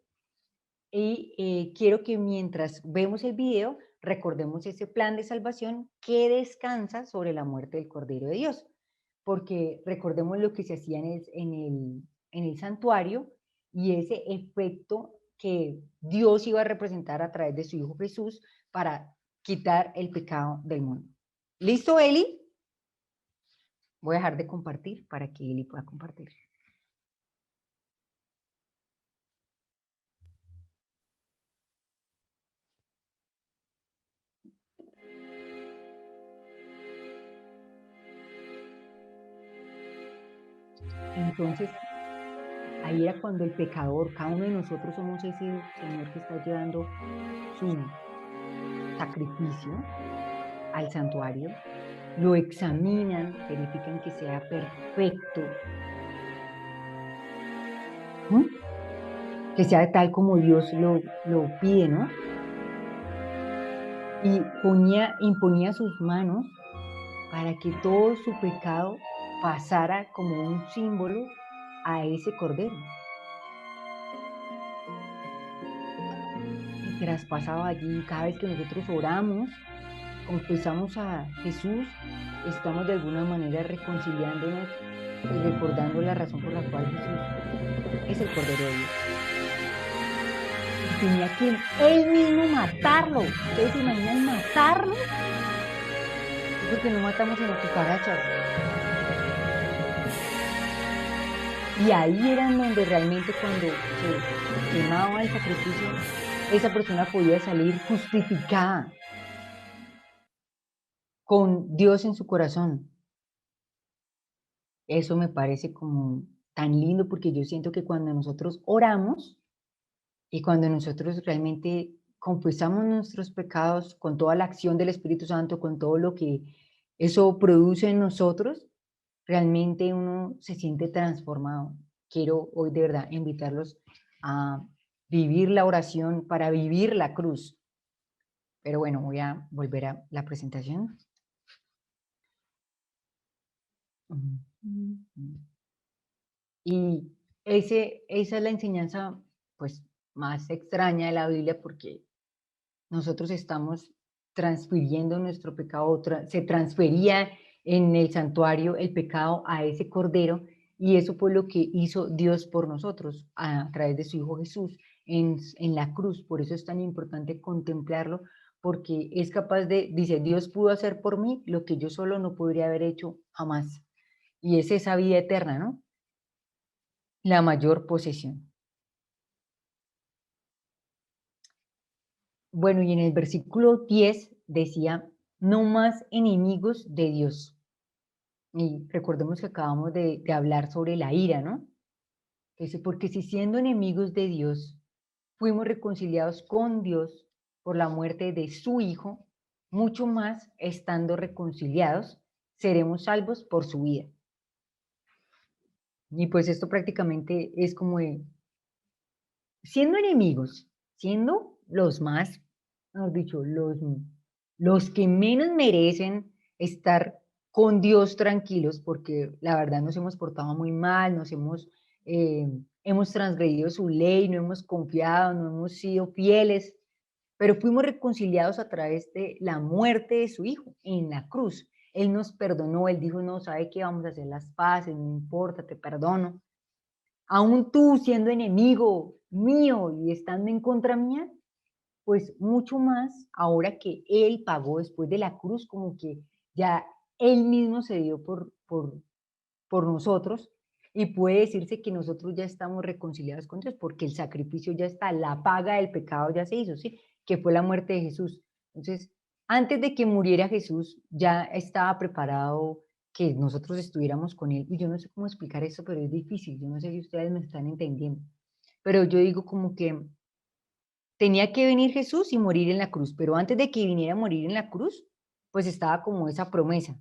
y quiero que mientras vemos el video, recordemos ese plan de salvación que descansa sobre la muerte del Cordero de Dios, porque recordemos lo que se hacía en el santuario y ese efecto que Dios iba a representar a través de su Hijo Jesús para quitar el pecado del mundo. ¿Listo, Eli? Voy a dejar de compartir para que Eli pueda compartir. Entonces, ahí era cuando el pecador, cada uno de nosotros somos ese Señor que está llevando su sacrificio al santuario, lo examinan, verifican que sea perfecto, que sea tal como Dios lo pide, ¿no? Y imponía sus manos para que todo su pecado pasara como un símbolo a ese cordero. Y traspasaba allí. Cada vez que nosotros oramos, confesamos a Jesús, estamos de alguna manera reconciliándonos y recordando la razón por la cual Jesús es el Cordero de Dios. Y tenía que él mismo matarlo. ¿Ustedes se imaginan matarlo? Porque no matamos en las cucarachas. Y ahí era donde realmente cuando se quemaba el sacrificio, esa persona podía salir justificada con Dios en su corazón. Eso me parece como tan lindo, porque yo siento que cuando nosotros oramos y cuando nosotros realmente confesamos nuestros pecados con toda la acción del Espíritu Santo, con todo lo que eso produce en nosotros, realmente uno se siente transformado. Quiero hoy de verdad invitarlos a vivir la oración para vivir la cruz. Pero bueno, voy a volver a la presentación. Y esa es la enseñanza pues más extraña de la Biblia, porque nosotros estamos transfiriendo nuestro pecado, se transfería en el santuario el pecado a ese cordero, y eso fue lo que hizo Dios por nosotros a través de su Hijo Jesús en la cruz. Por eso es tan importante contemplarlo, porque es capaz de, dice, Dios pudo hacer por mí lo que yo solo no podría haber hecho jamás, y es esa vida eterna, ¿no? La mayor posesión. Bueno, y en el versículo 10 decía, no más enemigos de Dios. Y recordemos que acabamos de hablar sobre la ira, ¿no? Dice, porque si siendo enemigos de Dios, fuimos reconciliados con Dios por la muerte de su Hijo, mucho más, estando reconciliados, seremos salvos por su vida. Y pues esto prácticamente es como siendo enemigos, siendo los más, mejor dicho, los que menos merecen estar con Dios tranquilos, porque la verdad nos hemos portado muy mal, hemos transgredido su ley, no hemos confiado, no hemos sido fieles, pero fuimos reconciliados a través de la muerte de su Hijo en la cruz. Él nos perdonó, Él dijo, no, ¿sabe qué? Vamos a hacer las paces, no importa, te perdono. Aún tú siendo enemigo mío y estando en contra mía, pues mucho más ahora que Él pagó después de la cruz, como que ya Él mismo se dio por nosotros. y puede decirse que nosotros ya estamos reconciliados con Dios, porque el sacrificio ya está, la paga del pecado ya se hizo, ¿sí? Que fue la muerte de Jesús. Entonces, antes de que muriera Jesús, ya estaba preparado que nosotros estuviéramos con Él. Y yo no sé cómo explicar eso, pero es difícil. Yo no sé si ustedes me están entendiendo. Pero yo digo como que tenía que venir Jesús y morir en la cruz, pero antes de que viniera a morir en la cruz, pues estaba como esa promesa.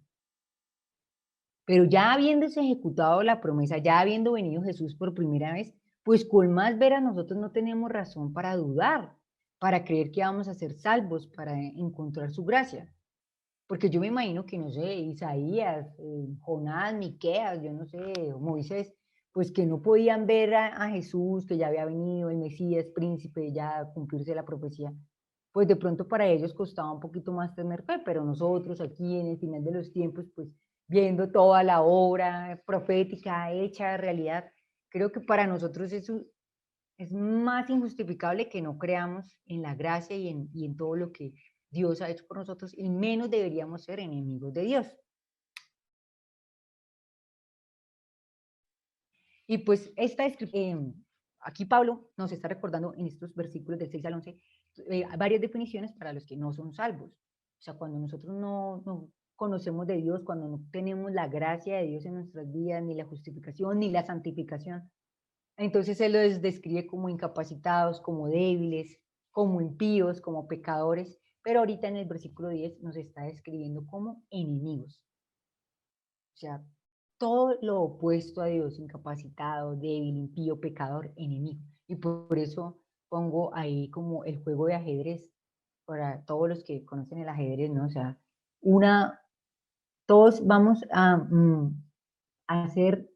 Pero ya habiéndose ejecutado la promesa, ya habiendo venido Jesús por primera vez, pues con más veras nosotros no tenemos razón para dudar, para creer que vamos a ser salvos, para encontrar su gracia. Porque yo me imagino que, no sé, Isaías, Jonás, Miqueas, yo no sé, Moisés, pues que no podían ver a Jesús, que ya había venido el Mesías, príncipe, ya cumplirse la profecía, pues de pronto para ellos costaba un poquito más tener fe, pero nosotros aquí en el final de los tiempos, pues viendo toda la obra profética hecha realidad, creo que para nosotros eso es más injustificable que no creamos en la gracia y en todo lo que Dios ha hecho por nosotros, y menos deberíamos ser enemigos de Dios. Y pues aquí Pablo nos está recordando en estos versículos del 6 al 11 varias definiciones para los que no son salvos. O sea, cuando nosotros no conocemos de Dios, cuando no tenemos la gracia de Dios en nuestras vidas, ni la justificación, ni la santificación, entonces él los describe como incapacitados, como débiles, como impíos, como pecadores, pero ahorita en el versículo 10 nos está describiendo como enemigos. O sea, todo lo opuesto a Dios, incapacitado, débil, impío, pecador, enemigo. Y por eso pongo ahí como el juego de ajedrez, para todos los que conocen el ajedrez, ¿no? O sea, todos vamos a hacer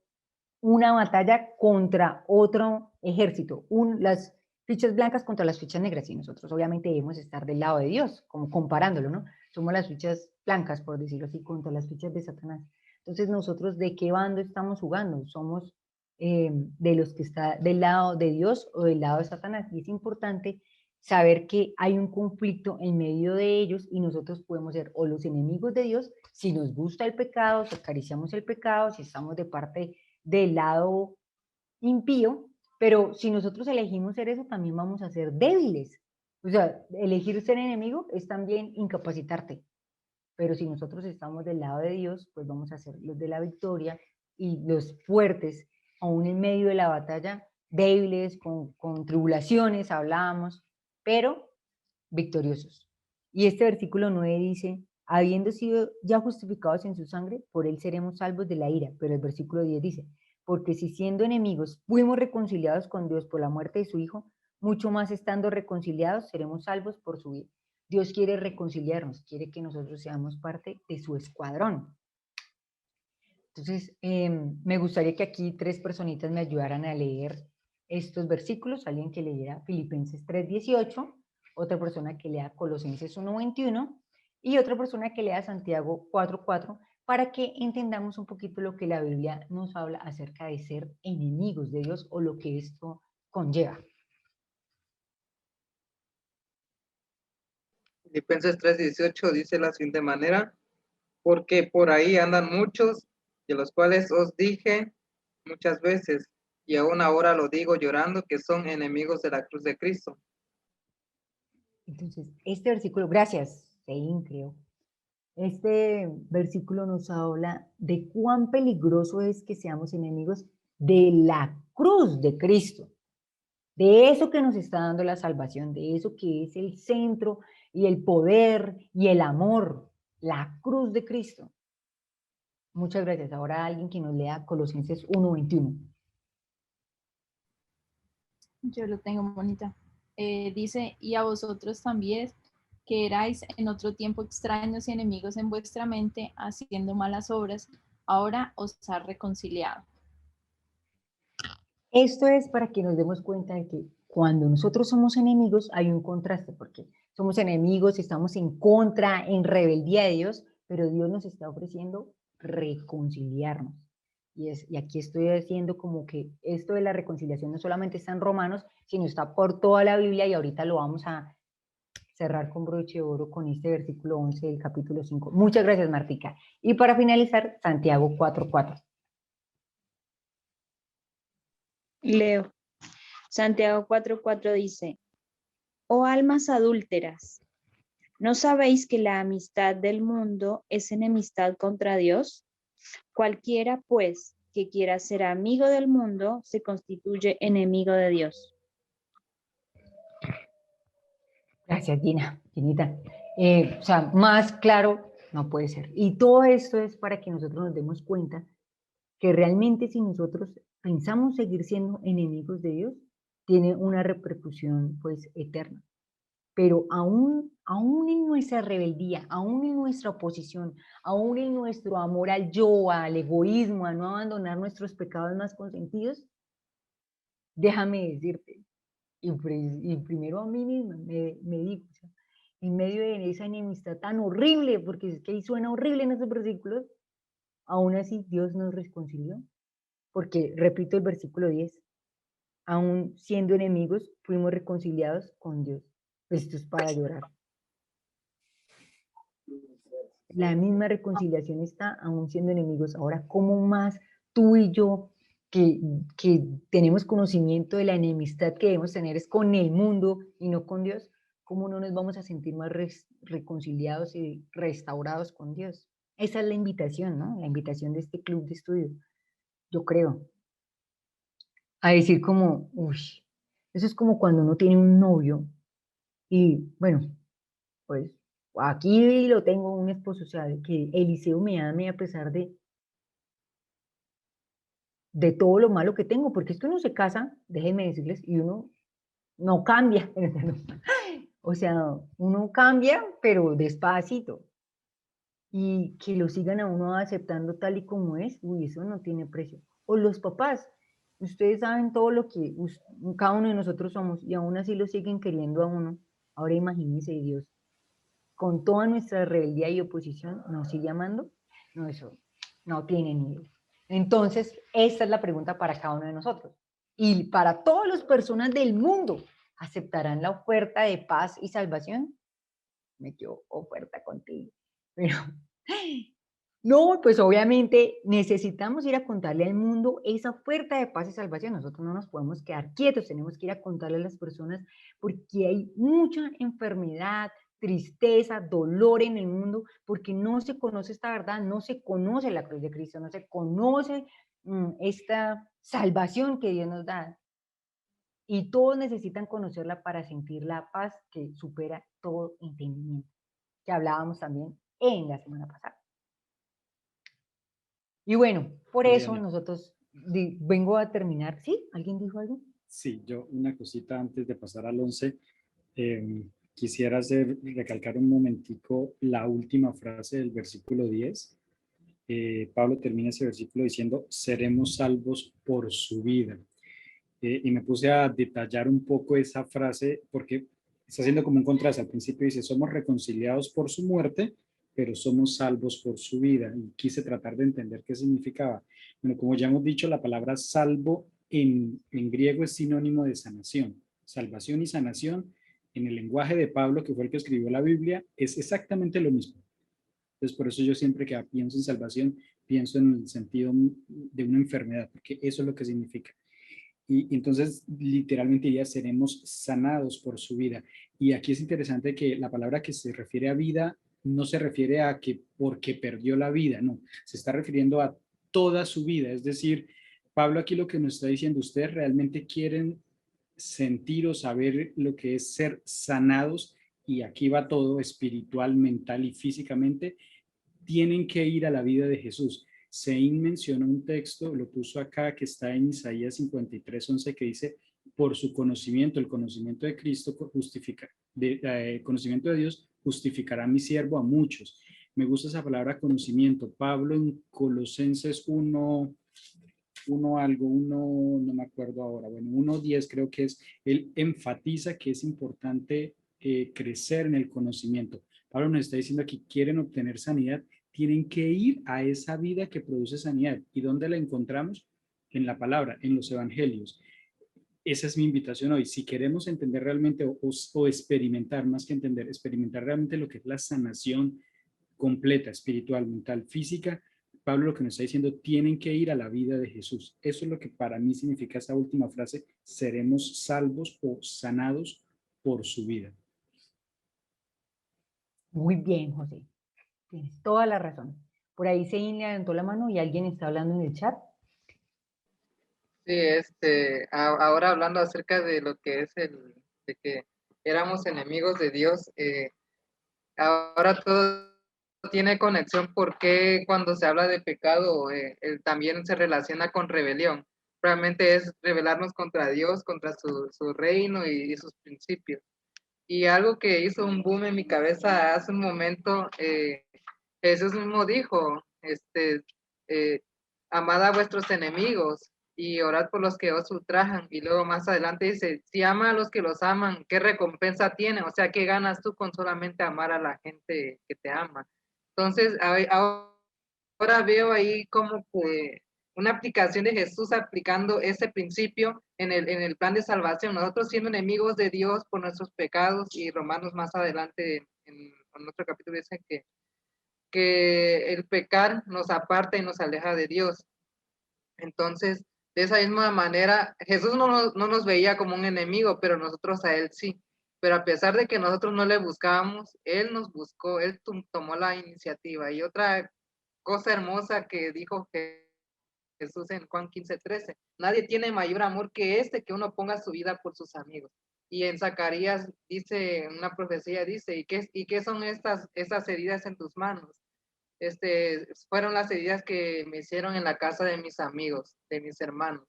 una batalla contra otro ejército, las fichas blancas contra las fichas negras, y nosotros obviamente debemos estar del lado de Dios, como comparándolo, ¿no? Somos las fichas blancas, por decirlo así, contra las fichas de Satanás. Entonces, nosotros, ¿de qué bando estamos jugando? Somos de los que está del lado de Dios o del lado de Satanás, y es importante saber que hay un conflicto en medio de ellos, y nosotros podemos ser o los enemigos de Dios si nos gusta el pecado, si acariciamos el pecado, si estamos de parte del lado impío, pero si nosotros elegimos ser eso, también vamos a ser débiles. O sea, elegir ser enemigo es también incapacitarte, pero si nosotros estamos del lado de Dios, pues vamos a ser los de la victoria, y los fuertes, aún en medio de la batalla, débiles, con tribulaciones, hablábamos, pero victoriosos. Y este versículo 9 dice: habiendo sido ya justificados en su sangre, por él seremos salvos de la ira. Pero el versículo 10 dice: porque si siendo enemigos fuimos reconciliados con Dios por la muerte de su Hijo, mucho más estando reconciliados seremos salvos por su vida. Dios quiere reconciliarnos, quiere que nosotros seamos parte de su escuadrón. Entonces, me gustaría que aquí 3 personitas me ayudaran a leer estos versículos. Alguien que leyera Filipenses 3:18, otra persona que lea Colosenses 1:21 y otra persona que lea Santiago 4:4, para que entendamos un poquito lo que la Biblia nos habla acerca de ser enemigos de Dios, o lo que esto conlleva. Filipenses 3:18 dice la siguiente manera: porque por ahí andan muchos, de los cuales os dije muchas veces, y aún ahora lo digo llorando, que son enemigos de la cruz de Cristo. Entonces, este versículo, gracias, Sein, creo. Este versículo nos habla de cuán peligroso es que seamos enemigos de la cruz de Cristo, de eso que nos está dando la salvación, de eso que es el centro y el poder y el amor, la cruz de Cristo. Muchas gracias. Ahora alguien que nos lea Colosenses 1:21. Yo lo tengo, bonita. Dice: y a vosotros también, que erais en otro tiempo extraños y enemigos en vuestra mente, haciendo malas obras, ahora os ha reconciliado. Esto es para que nos demos cuenta de que cuando nosotros somos enemigos hay un contraste, porque somos enemigos, estamos en contra, en rebeldía de Dios, pero Dios nos está ofreciendo reconciliarnos. Y aquí estoy diciendo como que esto de la reconciliación no solamente está en Romanos, sino está por toda la Biblia, y ahorita lo vamos a cerrar con broche de oro con este versículo 11 del capítulo 5. Muchas gracias, Martica. Y para finalizar, Santiago 4:4. Leo. Santiago 4:4 dice, oh almas adúlteras, ¿no sabéis que la amistad del mundo es enemistad contra Dios? Cualquiera, pues, que quiera ser amigo del mundo, se constituye enemigo de Dios. Gracias, Gina. Ginita. O sea, más claro no puede ser. Y todo esto es para que nosotros nos demos cuenta que realmente si nosotros pensamos seguir siendo enemigos de Dios, tiene una repercusión pues eterna. Pero aún en nuestra rebeldía, aún en nuestra oposición, aún en nuestro amor al yo, al egoísmo, a no abandonar nuestros pecados más consentidos, déjame decirte, y primero a mí misma me digo, o sea, en medio de esa enemistad tan horrible, porque es que ahí suena horrible en esos versículos, aún así Dios nos reconcilió, porque repito el versículo 10, aún siendo enemigos, fuimos reconciliados con Dios. Esto es para llorar. La misma reconciliación está aún siendo enemigos. Ahora, ¿cómo más tú y yo, que tenemos conocimiento de la enemistad que debemos tener es con el mundo y no con Dios, cómo no nos vamos a sentir más reconciliados y restaurados con Dios? Esa es la invitación, ¿no? La invitación de este club de estudio, yo creo. A decir como, uy, eso es como cuando uno tiene un novio y, bueno, pues aquí lo tengo un esposo, o sea, que Eliseo me ame a pesar de todo lo malo que tengo, porque es que uno se casa, déjenme decirles, y uno no cambia. O sea, uno cambia, pero despacito. Y que lo sigan a uno aceptando tal y como es, uy, eso no tiene precio. O los papás, ustedes saben todo lo que cada uno de nosotros somos, y aún así lo siguen queriendo a uno. Ahora imagínense Dios, con toda nuestra rebeldía y oposición, ¿nos sigue amando? No, eso no tiene nivel. Entonces, esta es la pregunta para cada uno de nosotros. Y para todas las personas del mundo, ¿aceptarán la oferta de paz y salvación? Me quedo oferta contigo. Pero no, pues obviamente necesitamos ir a contarle al mundo esa oferta de paz y salvación. Nosotros no nos podemos quedar quietos, tenemos que ir a contarle a las personas porque hay mucha enfermedad, tristeza, dolor en el mundo, porque no se conoce esta verdad, no se conoce la cruz de Cristo, no se conoce esta salvación que Dios nos da. Y todos necesitan conocerla para sentir la paz que supera todo entendimiento, que hablábamos también en la semana pasada. Y bueno, por eso nosotros vengo a terminar. ¿Sí? ¿Alguien dijo algo? Sí, yo una cosita antes de pasar al 11. Quisiera recalcar un momentico la última frase del versículo 10. Pablo termina ese versículo diciendo, seremos salvos por su vida. Y me puse a detallar un poco esa frase porque está haciendo como un contraste. Al principio dice, somos reconciliados por su muerte, pero somos salvos por su vida. Y quise tratar de entender qué significaba. Bueno, como ya hemos dicho, la palabra salvo en griego es sinónimo de sanación. Salvación y sanación en el lenguaje de Pablo, que fue el que escribió la Biblia, es exactamente lo mismo. Entonces, por eso yo siempre que pienso en salvación, pienso en el sentido de una enfermedad, porque eso es lo que significa. Y entonces, literalmente ya seremos sanados por su vida. Y aquí es interesante que la palabra que se refiere a vida no se refiere a que porque perdió la vida, no, se está refiriendo a toda su vida. Es decir, Pablo aquí lo que nos está diciendo, ustedes realmente quieren sentir o saber lo que es ser sanados, y aquí va todo, espiritual, mental y físicamente, tienen que ir a la vida de Jesús. Sein mencionó un texto, lo puso acá, que está en Isaías 53:11, que dice, por su conocimiento, el conocimiento de Cristo, conocimiento de Dios, justificará a mi siervo a muchos. Me gusta esa palabra conocimiento. Pablo en Colosenses 1, no me acuerdo ahora, bueno, 1:10 creo que es, él enfatiza que es importante crecer en el conocimiento. Pablo nos está diciendo aquí, quieren obtener sanidad, tienen que ir a esa vida que produce sanidad. ¿Y dónde la encontramos? En la palabra, en los evangelios. Esa es mi invitación hoy. Si queremos entender realmente o experimentar, más que entender, experimentar realmente lo que es la sanación completa, espiritual, mental, física, Pablo lo que nos está diciendo, tienen que ir a la vida de Jesús. Eso es lo que para mí significa esa última frase, seremos salvos o sanados por su vida. Muy bien, José. Tienes toda la razón. Por ahí Sein levantó la mano y alguien está hablando en el chat. Sí, ahora hablando acerca de lo que es de que éramos enemigos de Dios, ahora todo tiene conexión porque cuando se habla de pecado, él también se relaciona con rebelión. Realmente es rebelarnos contra Dios, contra su reino y sus principios. Y algo que hizo un boom en mi cabeza hace un momento, Jesús mismo dijo, amad a vuestros enemigos y orad por los que os ultrajan. Y luego más adelante dice, si ama a los que los aman, ¿qué recompensa tienen? O sea, ¿qué ganas tú con solamente amar a la gente que te ama? Entonces, ahora veo ahí como que una aplicación de Jesús aplicando ese principio en el plan de salvación. Nosotros siendo enemigos de Dios por nuestros pecados, y Romanos más adelante en otro capítulo dice que el pecar nos aparta y nos aleja de Dios. Entonces, de esa misma manera, Jesús no nos veía como un enemigo, pero nosotros a Él sí. Pero a pesar de que nosotros no le buscábamos, Él nos buscó, Él tomó la iniciativa. Y otra cosa hermosa que dijo Jesús en Juan 15:13, nadie tiene mayor amor que que uno ponga su vida por sus amigos. Y en Zacarías dice, una profecía dice, ¿y qué son estas heridas en tus manos? Fueron las heridas que me hicieron en la casa de mis amigos, de mis hermanos.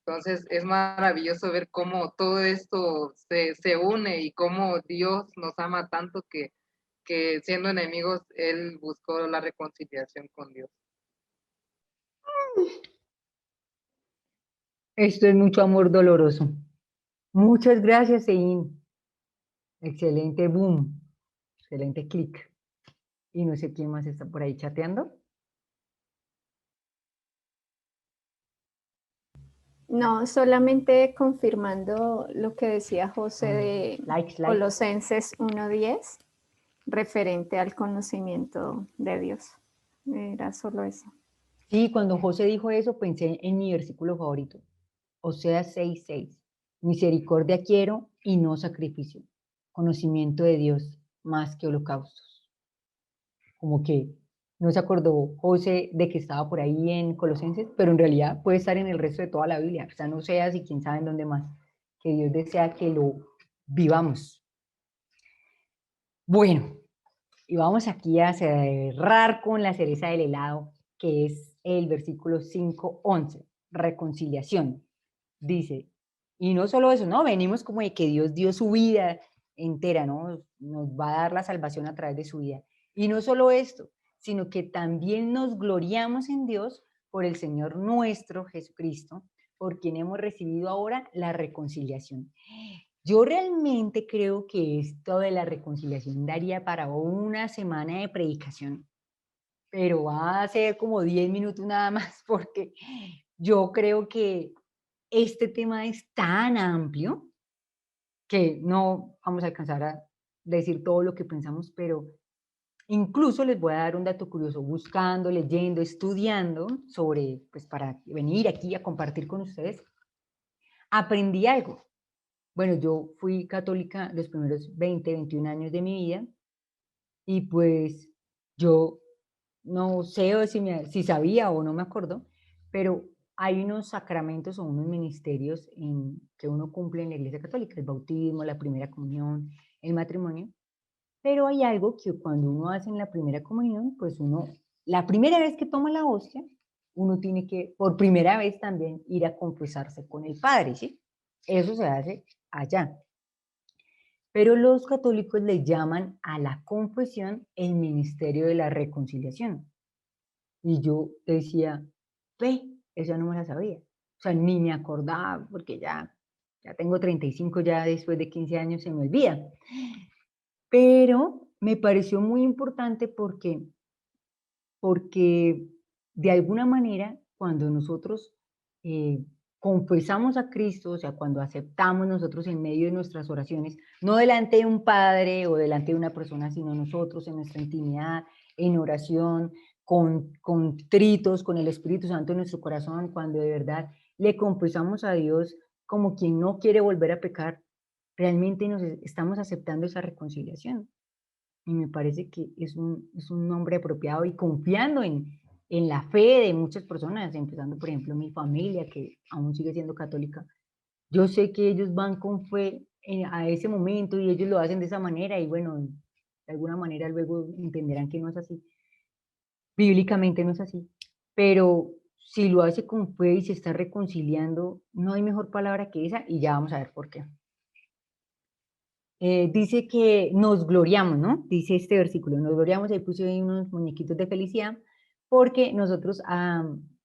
Entonces es maravilloso ver cómo todo esto se une y cómo Dios nos ama tanto que siendo enemigos, Él buscó la reconciliación con Dios. Esto es mucho amor doloroso. Muchas gracias, Sein. Excelente boom. Excelente clic. Y no sé quién más está por ahí chateando. No, solamente confirmando lo que decía José de Likes. Colosenses 1:10, referente al conocimiento de Dios. Era solo eso. Sí, cuando José dijo eso, pensé en mi versículo favorito. Oseas 6:6. Misericordia quiero y no sacrificio. Conocimiento de Dios más que holocaustos. Como que no se acordó José de que estaba por ahí en Colosenses, pero en realidad puede estar en el resto de toda la Biblia. Está en Oseas y quién sabe en dónde más. Que Dios desea que lo vivamos. Bueno, y vamos aquí a cerrar con la cereza del helado, que es el versículo 5:11, reconciliación. Dice, y no solo eso, no, venimos como de que Dios dio su vida entera, ¿no? Nos va a dar la salvación a través de su vida. Y no solo esto, sino que también nos gloriamos en Dios por el Señor nuestro Jesucristo, por quien hemos recibido ahora la reconciliación. Yo realmente creo que esto de la reconciliación daría para una semana de predicación, pero va a ser como 10 minutos nada más, porque yo creo que este tema es tan amplio que no vamos a alcanzar a decir todo lo que pensamos, pero incluso les voy a dar un dato curioso, buscando, leyendo, estudiando sobre, pues para venir aquí a compartir con ustedes, aprendí algo. Bueno, yo fui católica los primeros 20, 21 años de mi vida y pues yo no sé si sabía o no me acuerdo, pero hay unos sacramentos o unos ministerios que uno cumple en la Iglesia Católica, el bautismo, la primera comunión, el matrimonio, pero hay algo que cuando uno hace en la primera comunión, pues la primera vez que toma la hostia, uno tiene que, por primera vez también, ir a confesarse con el Padre, ¿sí? Eso se hace allá. Pero los católicos le llaman a la confesión el ministerio de la reconciliación. Y yo decía, esa no me la sabía. O sea, ni me acordaba, porque ya tengo 35, ya después de 15 años se me olvida. Pero me pareció muy importante porque de alguna manera, cuando nosotros confesamos a Cristo, o sea, cuando aceptamos nosotros en medio de nuestras oraciones, no delante de un padre o delante de una persona, sino nosotros en nuestra intimidad, en oración, contritos con el Espíritu Santo en nuestro corazón, cuando de verdad le confesamos a Dios como quien no quiere volver a pecar, realmente nos estamos aceptando esa reconciliación. Y me parece que es un nombre apropiado y confiando en la fe de muchas personas, empezando por ejemplo mi familia, que aún sigue siendo católica. Yo sé que ellos van con fe a ese momento y ellos lo hacen de esa manera y bueno, de alguna manera luego entenderán que no es así. Bíblicamente no es así, pero si lo hace con fe y se está reconciliando, no hay mejor palabra que esa y ya vamos a ver por qué. Dice que nos gloriamos, ¿no? Dice este versículo, nos gloriamos, ahí puse ahí unos muñequitos de felicidad, porque nosotros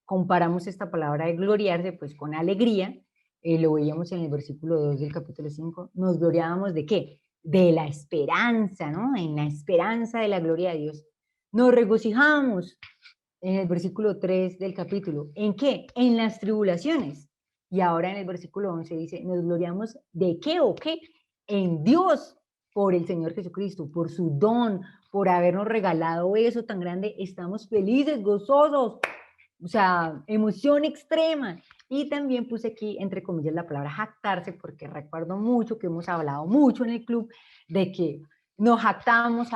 comparamos esta palabra de gloriarse pues con alegría, lo veíamos en el versículo 2 del capítulo 5, nos gloriábamos ¿de qué? De la esperanza, ¿no? En la esperanza de la gloria de Dios. Nos regocijamos en el versículo 3 del capítulo. ¿En qué? En las tribulaciones. Y ahora en el versículo 11 dice, nos gloriamos ¿de qué o qué? En Dios, por el Señor Jesucristo, por su don, por habernos regalado eso tan grande. Estamos felices, gozosos, o sea, emoción extrema. Y también puse aquí, entre comillas, la palabra jactarse, porque recuerdo mucho que hemos hablado mucho en el club de que nos jactamos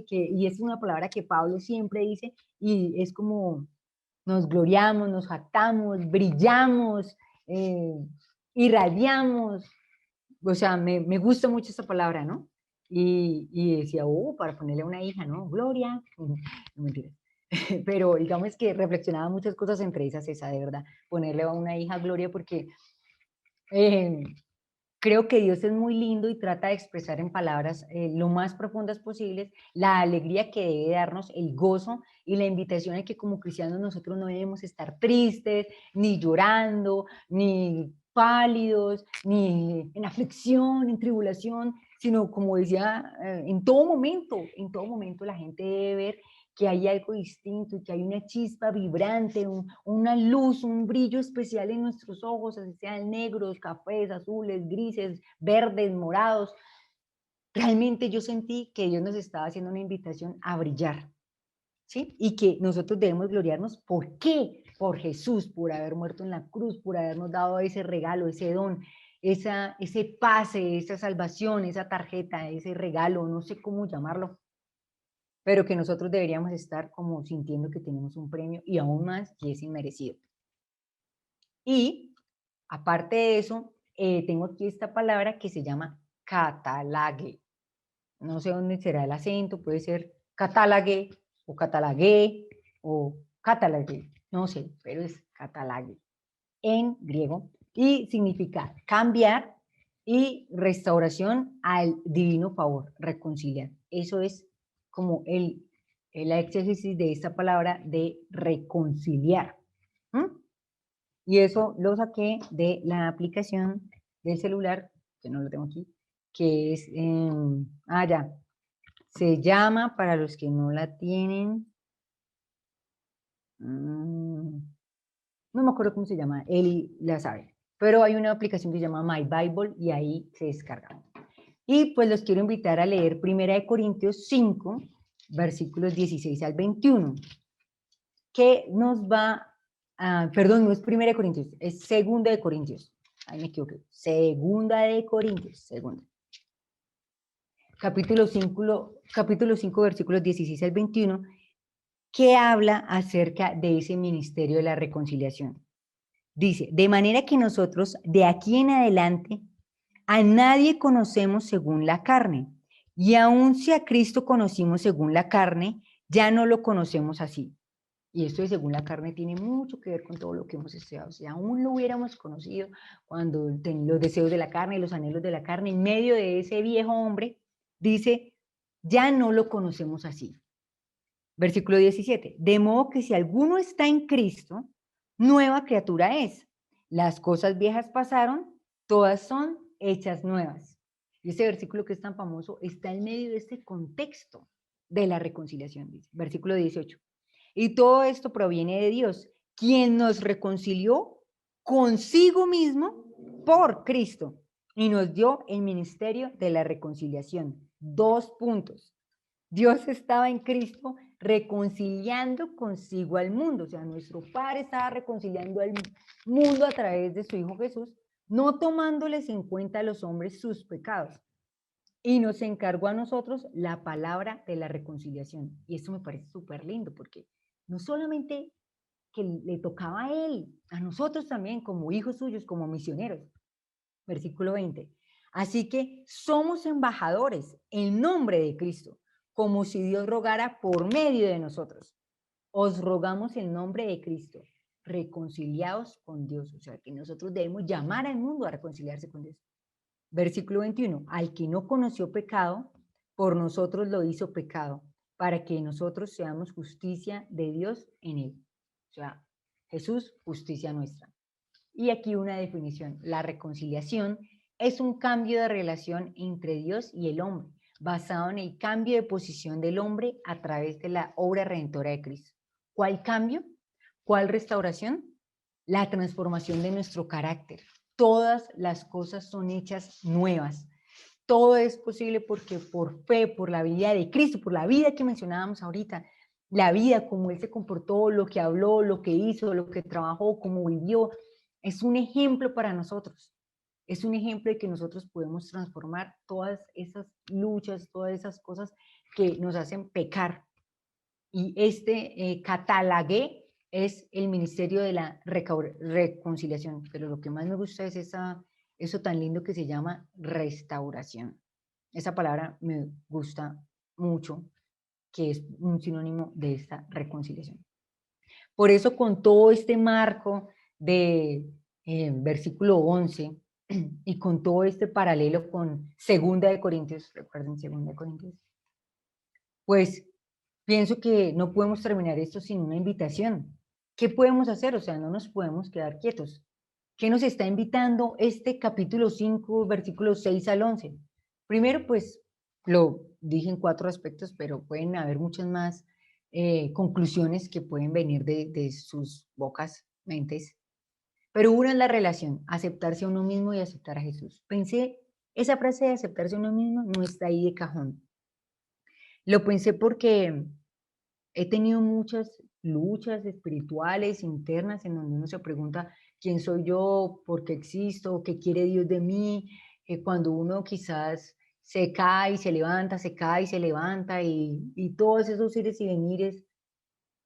y es una palabra que Pablo siempre dice y es como nos gloriamos, nos jactamos, brillamos, irradiamos, o sea, me gusta mucho esta palabra, ¿no? Y decía, para ponerle a una hija, ¿no? Gloria, no mentira. Pero digamos que reflexionaba muchas cosas, entre esas esa, de verdad, ponerle a una hija Gloria, porque creo que Dios es muy lindo y trata de expresar en palabras lo más profundas posibles la alegría que debe darnos, el gozo y la invitación a que como cristianos nosotros no debemos estar tristes, ni llorando, ni pálidos, ni en aflicción, en tribulación, sino como decía, en todo momento la gente debe ver que hay algo distinto y que hay una chispa vibrante, una luz, un brillo especial en nuestros ojos, así sean negros, cafés, azules, grises, verdes, morados. Realmente yo sentí que Dios nos estaba haciendo una invitación a brillar, ¿sí? Y que nosotros debemos gloriarnos. ¿Por qué? Por Jesús, por haber muerto en la cruz, por habernos dado ese regalo, ese don, ese pase, esa salvación, esa tarjeta, ese regalo, no sé cómo llamarlo, pero que nosotros deberíamos estar como sintiendo que tenemos un premio y aún más que es inmerecido. Y aparte de eso, tengo aquí esta palabra que se llama catalague. No sé dónde será el acento, puede ser catalague o catalague o catalague, no sé, pero es catalague en griego y significa cambiar y restauración al divino favor, reconciliar. Eso es como el éxegesis de esta palabra de reconciliar. Y eso lo saqué de la aplicación del celular, que no lo tengo aquí, que es, ya, se llama, para los que no la tienen, no me acuerdo cómo se llama, él la sabe, pero hay una aplicación que se llama My Bible y ahí se descarga. Y pues los quiero invitar a leer 1 Corintios 5, versículos 16 al 21, que nos va perdón, no es 1 Corintios, es 2 Corintios. Ahí me equivoqué. 2 Corintios, segunda. Capítulo 5, versículos 16 al 21, que habla acerca de ese ministerio de la reconciliación. Dice, de manera que nosotros de aquí en adelante a nadie conocemos según la carne, y aun si a Cristo conocimos según la carne, ya no lo conocemos así. Y esto de según la carne tiene mucho que ver con todo lo que hemos estudiado. Si aún lo hubiéramos conocido cuando los deseos de la carne y los anhelos de la carne, en medio de ese viejo hombre, dice, ya no lo conocemos así. Versículo 17, de modo que si alguno está en Cristo, nueva criatura es. Las cosas viejas pasaron, todas son hechas nuevas. Y ese versículo que es tan famoso está en medio de este contexto de la reconciliación. Dice. Versículo 18. Y todo esto proviene de Dios, quien nos reconcilió consigo mismo por Cristo y nos dio el ministerio de la reconciliación. 2 puntos. Dios estaba en Cristo reconciliando consigo al mundo. O sea, nuestro Padre estaba reconciliando al mundo a través de su Hijo Jesús, no tomándoles en cuenta a los hombres sus pecados. Y nos encargó a nosotros la palabra de la reconciliación. Y esto me parece súper lindo, porque no solamente que le tocaba a él, a nosotros también, como hijos suyos, como misioneros. Versículo 20. Así que somos embajadores en nombre de Cristo, como si Dios rogara por medio de nosotros. Os rogamos en nombre de Cristo, reconciliados con Dios. O sea, que nosotros debemos llamar al mundo a reconciliarse con Dios. Versículo 21. Al que no conoció pecado, por nosotros lo hizo pecado, para que nosotros seamos justicia de Dios en él. O sea, Jesús, justicia nuestra. Y aquí una definición. La reconciliación es un cambio de relación entre Dios y el hombre, basado en el cambio de posición del hombre a través de la obra redentora de Cristo. ¿Cuál cambio? ¿Cuál restauración? La transformación de nuestro carácter. Todas las cosas son hechas nuevas. Todo es posible porque por fe, por la vida de Cristo, por la vida que mencionábamos ahorita, la vida, como Él se comportó, lo que habló, lo que hizo, lo que trabajó, cómo vivió, es un ejemplo para nosotros. Es un ejemplo de que nosotros podemos transformar todas esas luchas, todas esas cosas que nos hacen pecar. Y catalagué es el ministerio de la reconciliación, pero lo que más me gusta es eso tan lindo que se llama restauración. Esa palabra me gusta mucho, que es un sinónimo de esta reconciliación. Por eso, con todo este marco de versículo 11 y con todo este paralelo con 2 Corintios, recuerden 2 Corintios, pues pienso que no podemos terminar esto sin una invitación. ¿Qué podemos hacer? O sea, no nos podemos quedar quietos. ¿Qué nos está invitando este capítulo 5, versículos 6 al 11? Primero, pues, lo dije en 4 aspectos, pero pueden haber muchas más conclusiones que pueden venir de sus bocas, mentes. Pero una es la relación, aceptarse a uno mismo y aceptar a Jesús. Pensé, esa frase de aceptarse a uno mismo no está ahí de cajón. Lo pensé porque he tenido muchas luchas espirituales, internas, en donde uno se pregunta quién soy yo, por qué existo, qué quiere Dios de mí, cuando uno quizás se cae y se levanta, se cae y se levanta, y todos esos ires y venires,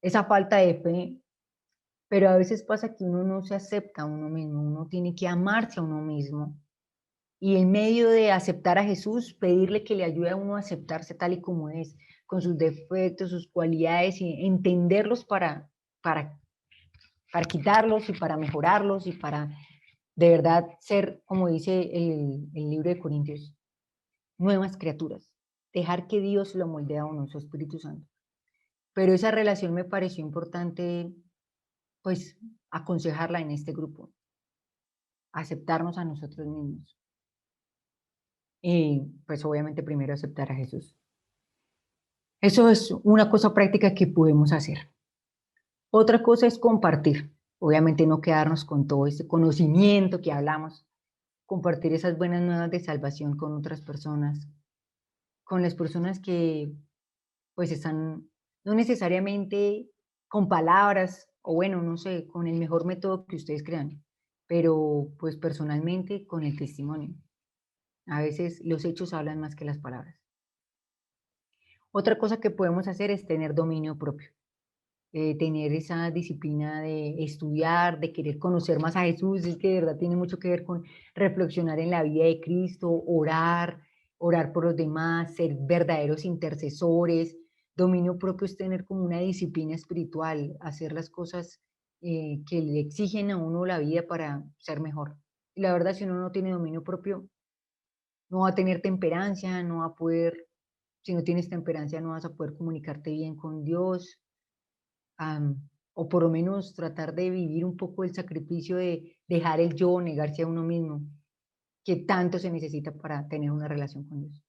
esa falta de fe, pero a veces pasa que uno no se acepta a uno mismo, uno tiene que amarse a uno mismo. Y en medio de aceptar a Jesús, pedirle que le ayude a uno a aceptarse tal y como es, con sus defectos, sus cualidades, y entenderlos para quitarlos y para mejorarlos y para de verdad ser, como dice el libro de Corintios, nuevas criaturas. Dejar que Dios lo moldee a uno, su Espíritu Santo. Pero esa relación me pareció importante, pues, aconsejarla en este grupo. Aceptarnos a nosotros mismos. Y pues obviamente primero aceptar a Jesús. Eso es una cosa práctica que podemos hacer. Otra cosa es compartir. Obviamente no quedarnos con todo este conocimiento que hablamos. Compartir esas buenas nuevas de salvación con otras personas. Con las personas que pues están, no necesariamente con palabras, o bueno, no sé, con el mejor método que ustedes crean, pero pues personalmente con el testimonio. A veces los hechos hablan más que las palabras. Otra cosa que podemos hacer es tener dominio propio, tener esa disciplina de estudiar, de querer conocer más a Jesús, es que de verdad tiene mucho que ver con reflexionar en la vida de Cristo, orar por los demás, ser verdaderos intercesores. Dominio propio es tener como una disciplina espiritual, hacer las cosas que le exigen a uno la vida para ser mejor. Y la verdad, si uno no tiene dominio propio, no va a tener temperancia, no va a poder, si no tienes temperancia, no vas a poder comunicarte bien con Dios, o por lo menos tratar de vivir un poco el sacrificio de dejar el yo, negarse a uno mismo, que tanto se necesita para tener una relación con Dios.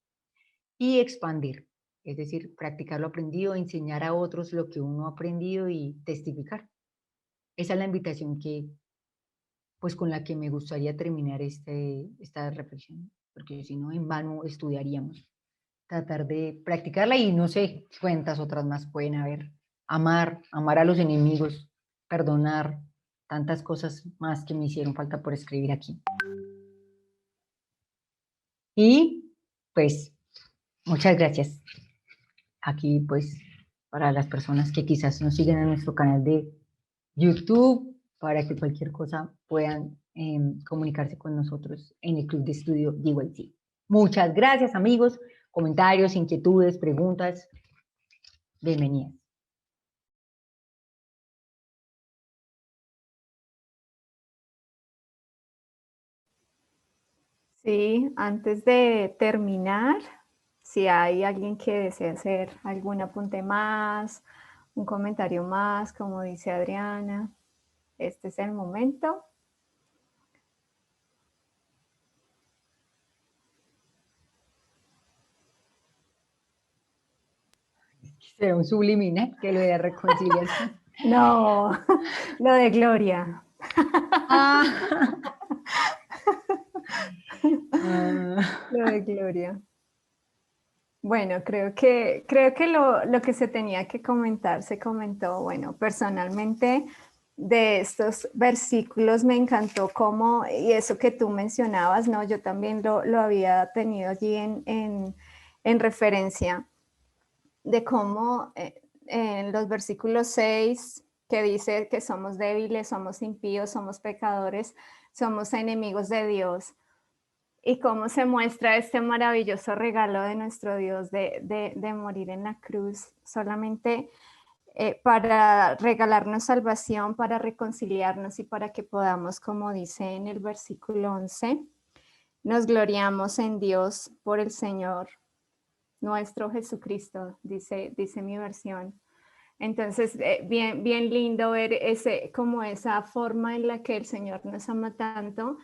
Y expandir, es decir, practicar lo aprendido, enseñar a otros lo que uno ha aprendido y testificar. Esa es la invitación pues con la que me gustaría terminar esta reflexión, porque si no, en vano estudiaríamos. tratar de practicarla y no sé cuántas otras más pueden haber. Amar a los enemigos, perdonar, tantas cosas más que me hicieron falta por escribir aquí. Y pues muchas gracias. Aquí pues para las personas que quizás nos siguen en nuestro canal de YouTube, para que cualquier cosa puedan comunicarse con nosotros en el Club de Estudio DYT. Muchas gracias, amigos. Comentarios, inquietudes, preguntas, bienvenidas. Sí, antes de terminar, si hay alguien que desea hacer algún apunte más, un comentario más, como dice Adriana, este es el momento. Será un subliminal que lo de reconciliación. No, lo de Gloria. Lo de Gloria. Bueno, creo que lo que se tenía que comentar se comentó. Bueno, personalmente de estos versículos me encantó cómo, y eso que tú mencionabas, ¿no? Yo también lo había tenido allí en referencia de cómo en los versículos 6 que dice que somos débiles, somos impíos, somos pecadores, somos enemigos de Dios. Y cómo se muestra este maravilloso regalo de nuestro Dios de morir en la cruz, solamente para regalarnos salvación, para reconciliarnos y para que podamos, como dice en el versículo 11, nos gloriamos en Dios por el Señor nuestro Jesucristo, dice mi versión. Entonces, bien lindo ver como esa forma en la que el Señor nos ama tanto,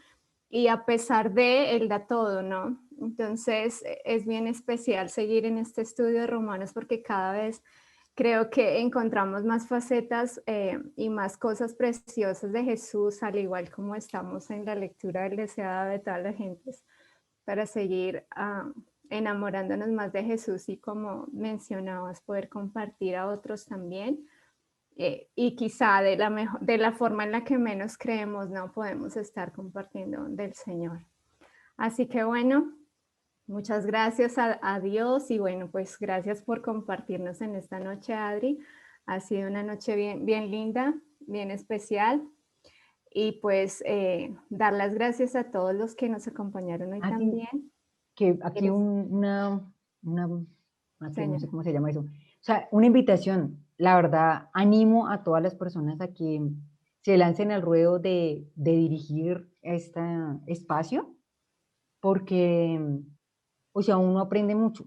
y a pesar de, Él da todo, ¿no? Entonces es bien especial seguir en este estudio de Romanos porque cada vez creo que encontramos más facetas y más cosas preciosas de Jesús, al igual como estamos en la lectura del deseado de todas las gentes, para seguir enamorándonos más de Jesús y, como mencionabas, poder compartir a otros también. Y quizá de la forma en la que menos creemos, no podemos estar compartiendo del Señor. Así que bueno, muchas gracias a Dios y bueno, pues gracias por compartirnos en esta noche, Adri. Ha sido una noche bien linda, bien especial. Y pues dar las gracias a todos los que nos acompañaron hoy también. Que aquí no sé cómo se llama eso. O sea, una invitación. La verdad, animo a todas las personas a que se lancen al ruedo de dirigir este espacio, porque, o sea, uno aprende mucho.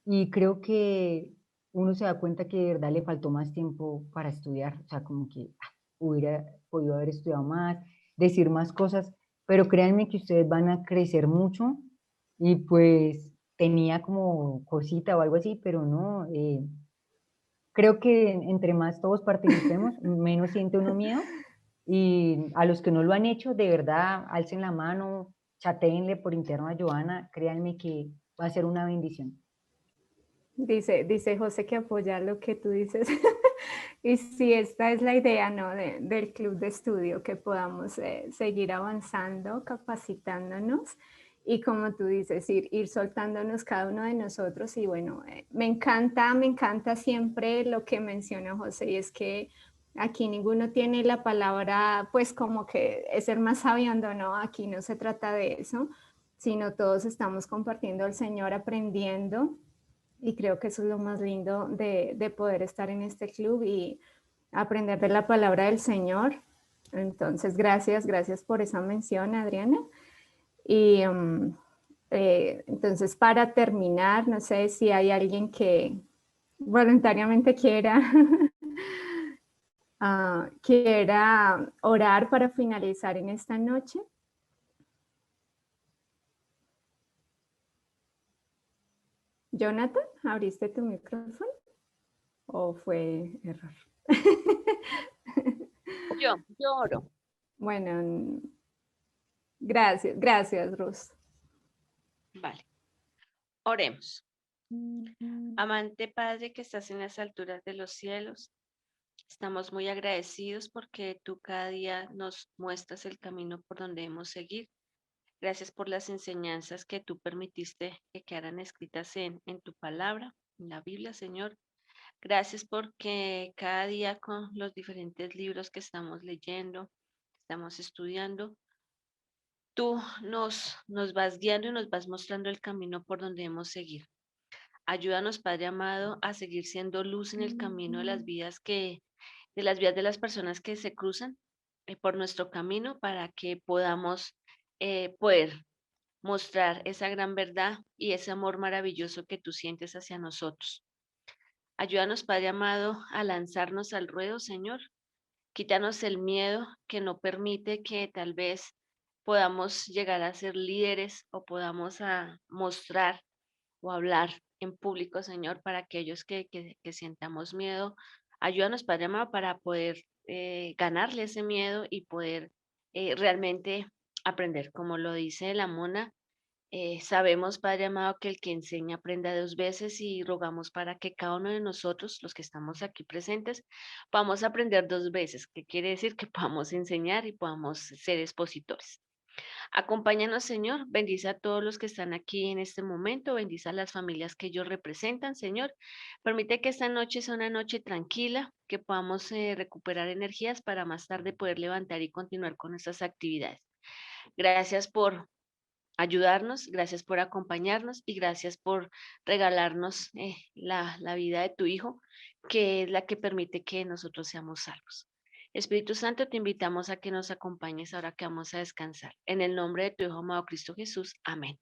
Y creo que uno se da cuenta que de verdad le faltó más tiempo para estudiar. O sea, como que hubiera podido haber estudiado más, decir más cosas, pero créanme que ustedes van a crecer mucho y pues tenía como cosita o algo así, pero no, creo que entre más todos participemos, menos siente uno miedo, y a los que no lo han hecho, de verdad, alcen la mano, chatéenle por interno a Joana, créanme que va a ser una bendición. Dice José que apoya lo que tú dices. Y sí, esta es la idea, ¿no? Del club de estudio, que podamos seguir avanzando, capacitándonos y, como tú dices, ir soltándonos cada uno de nosotros. Y bueno, me encanta siempre lo que menciona José, y es que aquí ninguno tiene la palabra, pues como que es el más sabiendo, ¿no? Aquí no se trata de eso, sino todos estamos compartiendo al Señor, aprendiendo. Y creo que eso es lo más lindo de poder estar en este club y aprender de la palabra del Señor. Entonces, gracias por esa mención, Adriana. Y entonces, para terminar, no sé si hay alguien que voluntariamente quiera orar para finalizar en esta noche. Jonathan, ¿abriste tu micrófono? ¿O fue error? Yo oro. Bueno, gracias, Rus. Vale. Oremos. Amante Padre que estás en las alturas de los cielos, estamos muy agradecidos porque tú cada día nos muestras el camino por donde debemos seguir. Gracias por las enseñanzas que tú permitiste que quedaran escritas en tu palabra, en la Biblia, Señor. Gracias porque cada día con los diferentes libros que estamos leyendo, estamos estudiando, tú nos vas guiando y nos vas mostrando el camino por donde debemos seguir. Ayúdanos, Padre amado, a seguir siendo luz en el camino de las vidas de las personas que se cruzan por nuestro camino para que podamos poder mostrar esa gran verdad y ese amor maravilloso que tú sientes hacia nosotros. Ayúdanos, Padre amado, a lanzarnos al ruedo, Señor. Quítanos el miedo que no permite que tal vez podamos llegar a ser líderes o podamos mostrar o hablar en público, Señor, para aquellos que sientamos miedo. Ayúdanos, Padre amado, para poder ganarle ese miedo y poder realmente aprender. Como lo dice la mona, sabemos, Padre amado, que el que enseña aprende 2 veces y rogamos para que cada uno de nosotros, los que estamos aquí presentes, podamos aprender 2 veces, que quiere decir que podamos enseñar y podamos ser expositores. Acompáñanos, Señor. Bendice a todos los que están aquí en este momento. Bendice a las familias que ellos representan, Señor. Permite que esta noche sea una noche tranquila, que podamos recuperar energías para más tarde poder levantar y continuar con nuestras actividades. Gracias por ayudarnos, gracias por acompañarnos y gracias por regalarnos la vida de tu Hijo, que es la que permite que nosotros seamos salvos. Espíritu Santo, te invitamos a que nos acompañes ahora que vamos a descansar. En el nombre de tu Hijo amado Cristo Jesús. Amén.